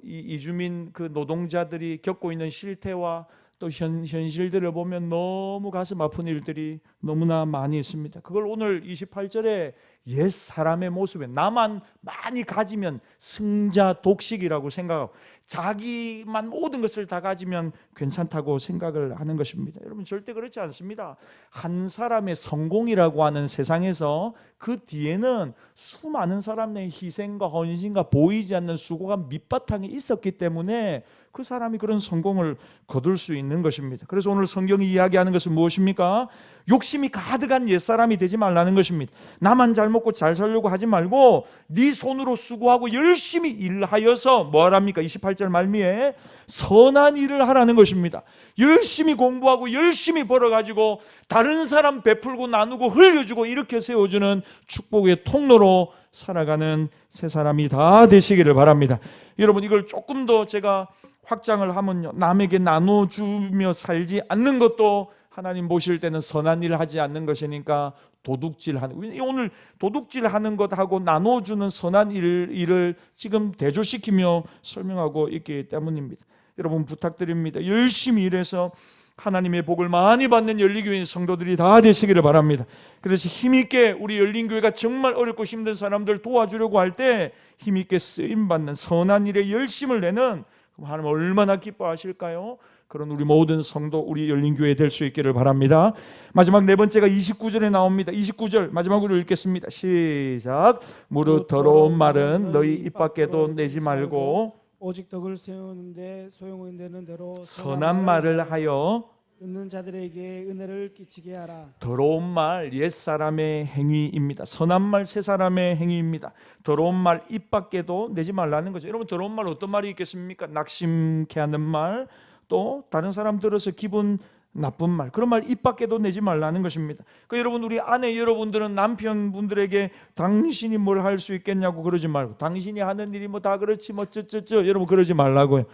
이주민 그 노동자들이 겪고 있는 실태와 또 현실들을 보면 너무 가슴 아픈 일들이 너무나 많이 있습니다. 그걸 오늘 28절에 옛 사람의 모습에 나만 많이 가지면 승자 독식이라고 생각하고 자기만 모든 것을 다 가지면 괜찮다고 생각을 하는 것입니다. 여러분 절대 그렇지 않습니다. 한 사람의 성공이라고 하는 세상에서 그 뒤에는 수많은 사람의 희생과 헌신과 보이지 않는 수고가 밑바탕에 있었기 때문에 그 사람이 그런 성공을 거둘 수 있는 것입니다. 그래서 오늘 성경이 이야기하는 것은 무엇입니까? 욕심이 가득한 옛사람이 되지 말라는 것입니다. 나만 잘 먹고 잘 살려고 하지 말고 네 손으로 수고하고 열심히 일하여서 뭐 하랍니까? 28절 말미에 선한 일을 하라는 것입니다. 열심히 공부하고 열심히 벌어가지고 다른 사람 베풀고 나누고 흘려주고 이렇게 세워주는 축복의 통로로 살아가는 새 사람이 다 되시기를 바랍니다. 여러분 이걸 조금 더 제가 확장을 하면요, 남에게 나눠주며 살지 않는 것도 하나님 보실 때는 선한 일을 하지 않는 것이니까 도둑질하는, 오늘 도둑질하는 것하고 나눠주는 선한 일을 지금 대조시키며 설명하고 있기 때문입니다. 여러분 부탁드립니다. 열심히 일해서 하나님의 복을 많이 받는 열린교회 성도들이 다 되시기를 바랍니다. 그래서 힘있게 우리 열린교회가 정말 어렵고 힘든 사람들 도와주려고 할 때 힘있게 쓰임받는 선한 일에 열심을 내는 하나님 얼마나 기뻐하실까요? 그런 우리 모든 성도, 우리 열린교회 될 수 있기를 바랍니다. 마지막 네 번째가 29절에 나옵니다. 29절 마지막으로 읽겠습니다. 시작. 무릇 더러운 말은 너희 입 밖에도 내지 말고 오직 덕을 세우는데 소용이 되는 대로 선한 말을 하여 듣는 자들에게 은혜를 끼치게 하라. 더러운 말 옛사람의 행위입니다. 선한 말 새사람의 행위입니다. 더러운 말 입 밖에도 내지 말라는 거죠. 여러분, 더러운 말 어떤 말이 있겠습니까? 낙심케 하는 말, 또 다른 사람 들어서 기분 나쁜 말, 그런 말 입 밖에도 내지 말라는 것입니다. 여러분, 우리 아내 여러분들은 남편분들에게 당신이 뭘 할 수 있겠냐고 그러지 말고, 당신이 하는 일이 뭐 다 그렇지 뭐 쩌쩌쩌, 여러분 그러지 말라고요.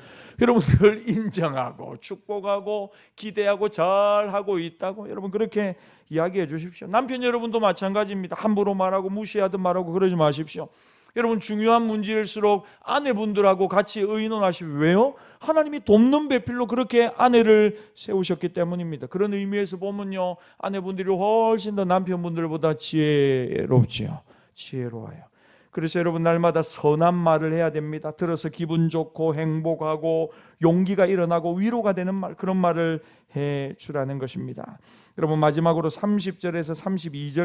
여러분 늘 인정하고 축복하고 기대하고 잘하고 있다고 여러분 그렇게 이야기해 주십시오. 남편 여러분도 마찬가지입니다. 함부로 말하고 무시하듯 말하고 그러지 마십시오. 여러분, 중요한 문제일수록 아내분들하고 같이 의논하시고, 왜요? 하나님이 돕는 배필로 그렇게 아내를 세우셨기 때문입니다. 그런 의미에서 보면요, 아내분들이 훨씬 더 남편분들보다 지혜롭지요. 지혜로워요. 그래서 여러분, 날마다 선한 말을 해야 됩니다. 들어서 기분 좋고 행복하고 용기가 일어나고 위로가 되는 말, 그런 말을 해 주라는 것입니다. 여러분, 마지막으로 30절에서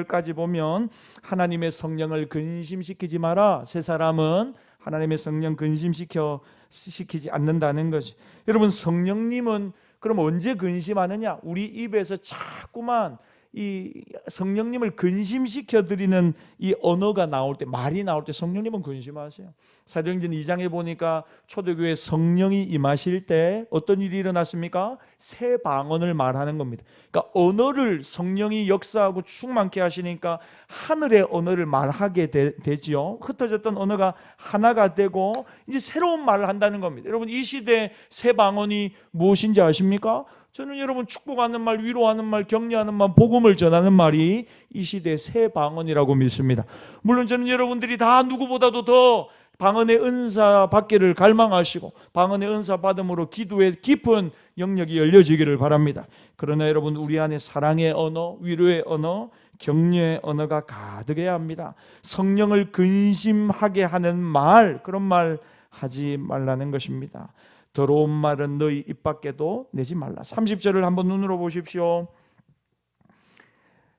32절까지 보면 하나님의 성령을 근심시키지 마라. 새 사람은 하나님의 성령 근심시키지 않는다는 것이. 여러분, 성령님은 그럼 언제 근심하느냐? 우리 입에서 자꾸만 이 성령님을 근심시켜 드리는 이 언어가 나올 때, 말이 나올 때 성령님은 근심하세요. 사도행전 2장에 보니까 초대교회 성령이 임하실 때 어떤 일이 일어났습니까? 새 방언을 말하는 겁니다. 그러니까 언어를 성령이 역사하고 충만케 하시니까 하늘의 언어를 말하게 되지요. 흩어졌던 언어가 하나가 되고 이제 새로운 말을 한다는 겁니다. 여러분, 이 시대 새 방언이 무엇인지 아십니까? 저는 여러분, 축복하는 말, 위로하는 말, 격려하는 말, 복음을 전하는 말이 이 시대의 새 방언이라고 믿습니다. 물론 저는 여러분들이 다 누구보다도 더 방언의 은사 받기를 갈망하시고 방언의 은사 받음으로 기도의 깊은 영역이 열려지기를 바랍니다. 그러나 여러분, 우리 안에 사랑의 언어, 위로의 언어, 격려의 언어가 가득해야 합니다. 성령을 근심하게 하는 말, 그런 말 하지 말라는 것입니다. 더러운 말은 너희 입 밖에도 내지 말라. 30절을 한번 눈으로 보십시오.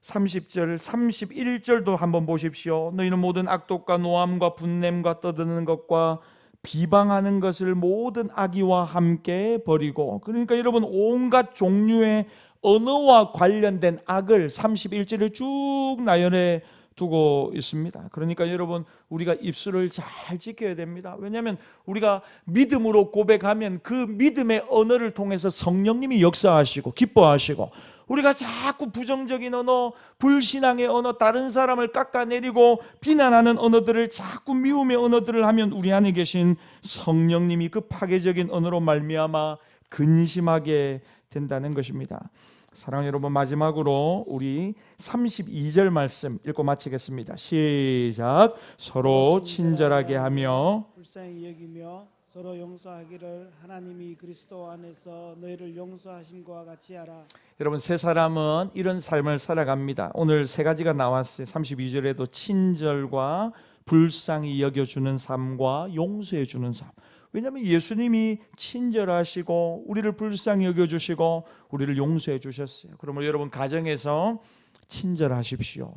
30절, 31절도 한번 보십시오. 너희는 모든 악독과 노함과 분냄과 떠드는 것과 비방하는 것을 모든 악의와 함께 버리고, 그러니까 여러분, 온갖 종류의 언어와 관련된 악을 31절에 쭉 나열해 두고 있습니다. 그러니까 여러분, 우리가 입술을 잘 지켜야 됩니다. 왜냐하면 우리가 믿음으로 고백하면 그 믿음의 언어를 통해서 성령님이 역사하시고 기뻐하시고, 우리가 자꾸 부정적인 언어, 불신앙의 언어, 다른 사람을 깎아내리고 비난하는 언어들을, 자꾸 미움의 언어들을 하면 우리 안에 계신 성령님이 그 파괴적인 언어로 말미암아 근심하게 된다는 것입니다. 사랑하는 여러분, 마지막으로 우리 32절 말씀 읽고 마치겠습니다. 시작. 서로 친절하게 하며 불쌍히 여기며 서로 용서하기를 하나님이 그리스도 안에서 너희를 용서하심과 같이 하라. 여러분, 새 사람은 이런 삶을 살아갑니다. 오늘 세 가지가 나왔어요. 32절에도 친절과 불쌍히 여겨주는 삶과 용서해주는 삶. 왜냐하면 예수님이 친절하시고 우리를 불쌍히 여겨주시고 우리를 용서해 주셨어요. 그러면 여러분, 가정에서 친절하십시오.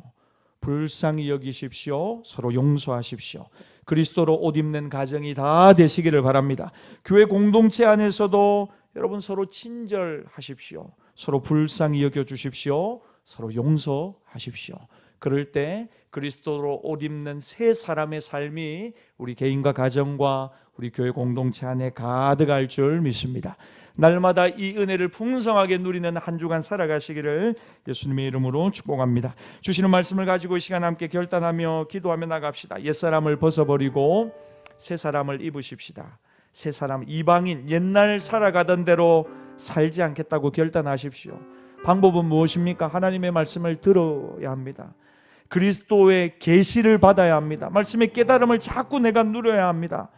불쌍히 여기십시오. 서로 용서하십시오. 그리스도로 옷 입는 가정이 다 되시기를 바랍니다. 교회 공동체 안에서도 여러분, 서로 친절하십시오. 서로 불쌍히 여겨주십시오. 서로 용서하십시오. 그럴 때 그리스도로 옷 입는 새 사람의 삶이 우리 개인과 가정과 우리 교회 공동체 안에 가득할 줄 믿습니다. 날마다 이 은혜를 풍성하게 누리는 한 주간 살아가시기를 예수님의 이름으로 축복합니다. 주시는 말씀을 가지고 이 시간 함께 결단하며 기도하며 나갑시다. 옛사람을 벗어버리고 새 사람을 입으십시다. 새 사람, 이방인, 옛날 살아가던 대로 살지 않겠다고 결단하십시오. 방법은 무엇입니까? 하나님의 말씀을 들어야 합니다. 그리스도의 계시를 받아야 합니다. 말씀의 깨달음을 자꾸 내가 누려야 합니다.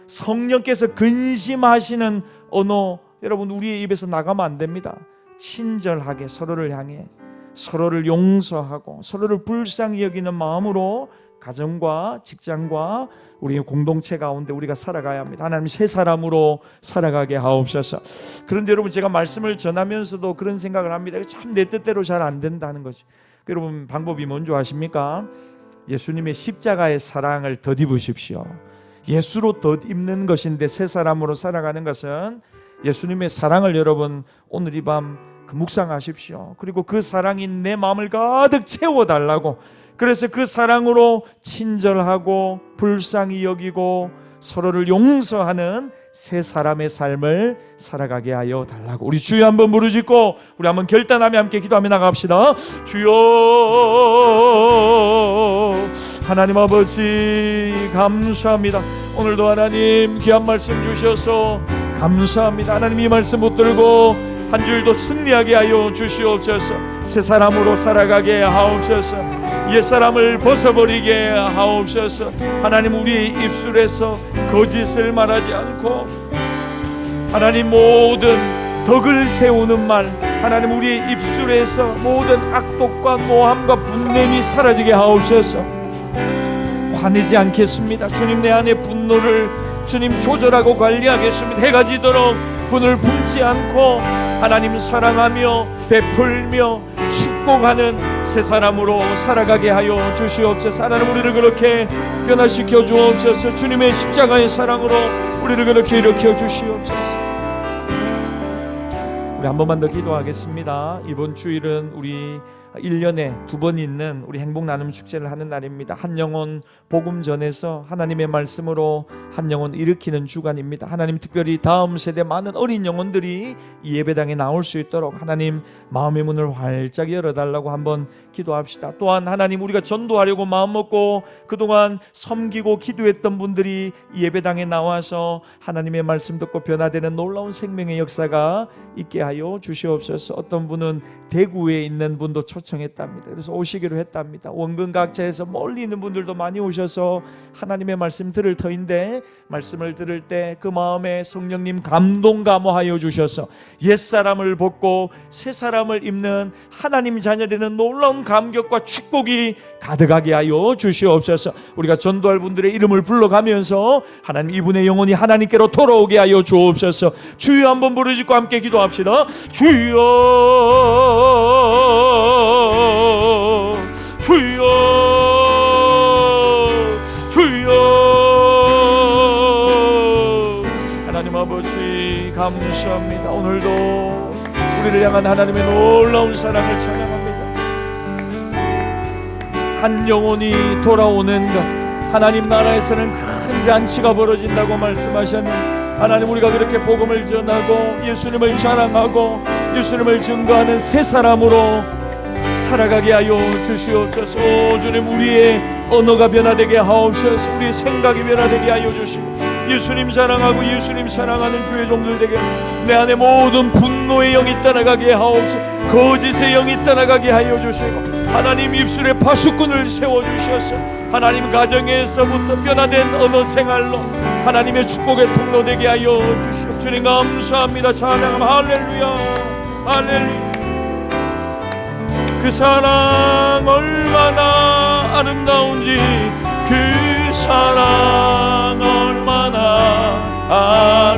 성령께서 근심하시는 언어, 여러분, 우리의 입에서 나가면 안 됩니다. 친절하게 서로를 향해 서로를 용서하고 서로를 불쌍히 여기는 마음으로 가정과 직장과 우리 공동체 가운데 우리가 살아가야 합니다. 하나님 새 사람으로 살아가게 하옵소서. 그런데 여러분 제가 말씀을 전하면서도 그런 생각을 합니다. 참 내 뜻대로 잘 안 된다는 거죠. 여러분 방법이 뭔지 아십니까? 예수님의 십자가의 사랑을 덧입으십시오. 예수로 덧입는 것인데 새 사람으로 살아가는 것은 예수님의 사랑을 여러분 오늘 이 밤 묵상하십시오. 그리고 그 사랑이 내 마음을 가득 채워달라고, 그래서 그 사랑으로 친절하고 불쌍히 여기고 서로를 용서하는 새 사람의 삶을 살아가게 하여 달라고 우리 주여 한번 부르짖고 우리 한번 결단하며 함께 기도하며 나갑시다. 주여 하나님 아버지 감사합니다. 오늘도 하나님 귀한 말씀 주셔서 감사합니다. 하나님 이 말씀 붙들고 한 줄도 승리하게 하여 주시옵소서. 새 사람으로 살아가게 하옵소서. 옛사람을 벗어버리게 하옵소서. 하나님 우리의 입술에서 거짓을 말하지 않고 하나님 모든 덕을 세우는 말, 하나님 우리의 입술에서 모든 악독과 모함과 분냄이 사라지게 하옵소서. 화내지 않겠습니다. 주님 내 안에 분노를 주님 조절하고 관리하겠습니다. 해가 지도록 분을 품지 않고 하나님 사랑하며 베풀며 축복하는 새 사람으로 살아가게 하여 주시옵소서. 하나님 우리를 그렇게 변화시켜 주옵소서. 주님의 십자가의 사랑으로 우리를 그렇게 일으켜 주시옵소서. 우리 한 번만 더 기도하겠습니다. 이번 주일은 우리 1년에 2번 있는 우리 행복 나눔 축제를 하는 날입니다. 한 영혼 복음 전에서 하나님의 말씀으로 한 영혼 일으키는 주간입니다. 하나님 특별히 다음 세대 많은 어린 영혼들이 이 예배당에 나올 수 있도록 하나님 마음의 문을 활짝 열어달라고 한번 기도합시다. 또한 하나님 우리가 전도하려고 마음먹고 그동안 섬기고 기도했던 분들이 이 예배당에 나와서 하나님의 말씀 듣고 변화되는 놀라운 생명의 역사가 있게 하여 주시옵소서. 어떤 분은 대구에 있는 분도 초청했답니다. 그래서 오시기로 했답니다. 원근 각지에서 멀리 있는 분들도 많이 오셔서 하나님의 말씀 들을 터인데 말씀을 들을 때 그 마음에 성령님 감동 감화하여 주셔서 옛사람을 벗고 새 사람을 입는 하나님 자녀되는 놀라운 감격과 축복이 가득하게 하여 주시옵소서. 우리가 전도할 분들의 이름을 불러가면서 하나님 이분의 영혼이 하나님께로 돌아오게 하여 주옵소서. 주여 한번 부르짖고 함께 기도합시다. 주여 주여 주여. 하나님 아버지 감사합니다. 오늘도 우리를 향한 하나님의 놀라운 사랑을 찬양합니다. 한 영혼이 돌아오는 것, 하나님 나라에서는 큰 잔치가 벌어진다고 말씀하셨는데 하나님 우리가 그렇게 복음을 전하고 예수님을 자랑하고 예수님을 증거하는 새 사람으로 살아가게 하여 주시옵소서. 주님 우리의 언어가 변화되게 하옵소서. 우리의 생각이 변화되게 하여 주시고 예수님 자랑하고 예수님 사랑하는 주의 종들 되게 내 안에 모든 분노의 영이 떠나가게 하옵소서. 거짓의 영이 떠나가게 하여 주시고 하나님 입술에 파수꾼을 세워주셔서 하나님 가정에서부터 변화된 언어 생활로 하나님의 축복의 통로 되게 하여 주시고 주님 감사합니다. 찬양합니다. 할렐루야 할렐루야. 그 사랑 얼마나 아름다운지 그 사랑 얼마나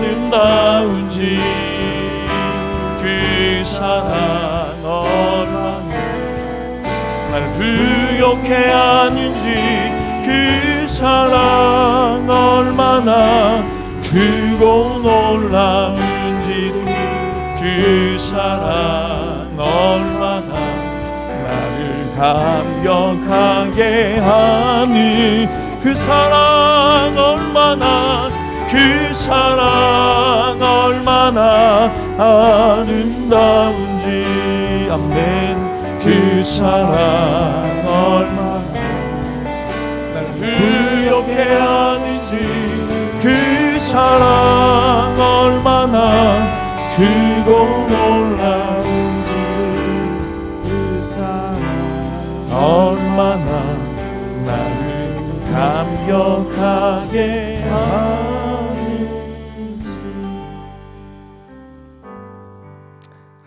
아름다운지 그 사랑 얼마나 날 부욕해 하는지 그 사랑 얼마나 크고 놀라운지 그 사랑 얼마나 나를 감격하게 하니 그 사랑 얼마나 그 사랑 얼마나 아름다운지 아멘. 그 사랑 얼마나 날 부욕해 하는지 그 사랑 얼마나 크고 놀라운지 그 사랑 얼마나 나를 감격하게 하는지.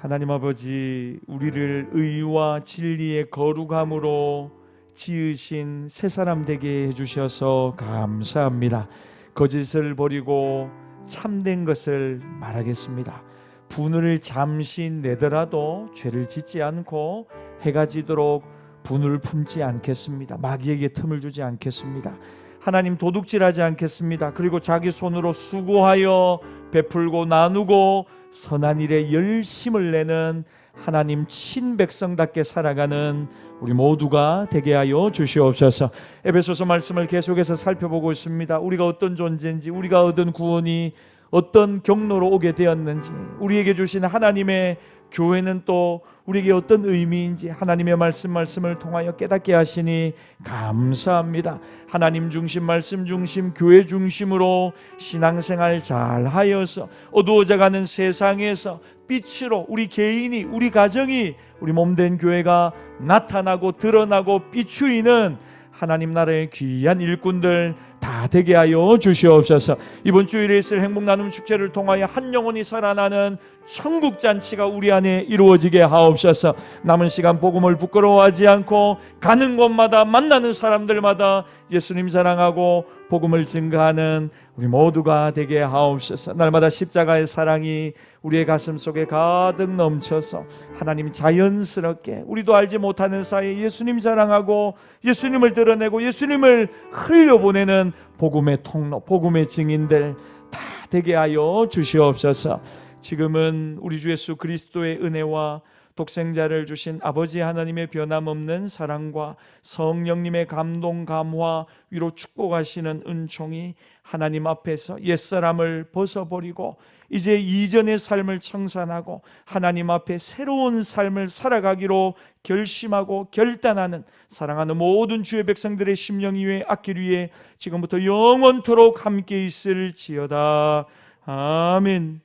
하나님 아버지 우리를 의와 진리의 거룩함으로 지으신 새 사람 되게 해주셔서 감사합니다. 거짓을 버리고 참된 것을 말하겠습니다. 분을 잠시 내더라도 죄를 짓지 않고 해가 지도록 분을 품지 않겠습니다. 마귀에게 틈을 주지 않겠습니다. 하나님 도둑질하지 않겠습니다. 그리고 자기 손으로 수고하여 베풀고 나누고 선한 일에 열심을 내는 하나님 친백성답게 살아가는 우리 모두가 되게 하여 주시옵소서. 에베소서 말씀을 계속해서 살펴보고 있습니다. 우리가 어떤 존재인지, 우리가 얻은 구원이 어떤 경로로 오게 되었는지, 우리에게 주신 하나님의 교회는 또 우리에게 어떤 의미인지 하나님의 말씀을 통하여 깨닫게 하시니 감사합니다. 하나님 중심, 말씀 중심, 교회 중심으로 신앙생활 잘 하여서 어두워져가는 세상에서 빛으로 우리 개인이, 우리 가정이, 우리 몸된 교회가 나타나고 드러나고 비추이는 하나님 나라의 귀한 일꾼들 다 되게 하여 주시옵소서. 이번 주일에 있을 행복나눔 축제를 통하여 한 영혼이 살아나는 천국잔치가 우리 안에 이루어지게 하옵소서. 남은 시간 복음을 부끄러워하지 않고 가는 곳마다 만나는 사람들마다 예수님 사랑하고 복음을 증거하는 우리 모두가 되게 하옵소서. 날마다 십자가의 사랑이 우리의 가슴 속에 가득 넘쳐서 하나님 자연스럽게 우리도 알지 못하는 사이에 예수님 사랑하고 예수님을 드러내고 예수님을 흘려보내는 복음의 통로, 복음의 증인들 다 되게 하여 주시옵소서. 지금은 우리 주 예수 그리스도의 은혜와 독생자를 주신 아버지 하나님의 변함없는 사랑과 성령님의 감동, 감화, 위로 축복하시는 은총이 하나님 앞에서 옛사람을 벗어버리고 이제 이전의 삶을 청산하고 하나님 앞에 새로운 삶을 살아가기로 결심하고 결단하는 사랑하는 모든 주의 백성들의 심령 위에 앞길 위에 지금부터 영원토록 함께 있을지어다. 아멘.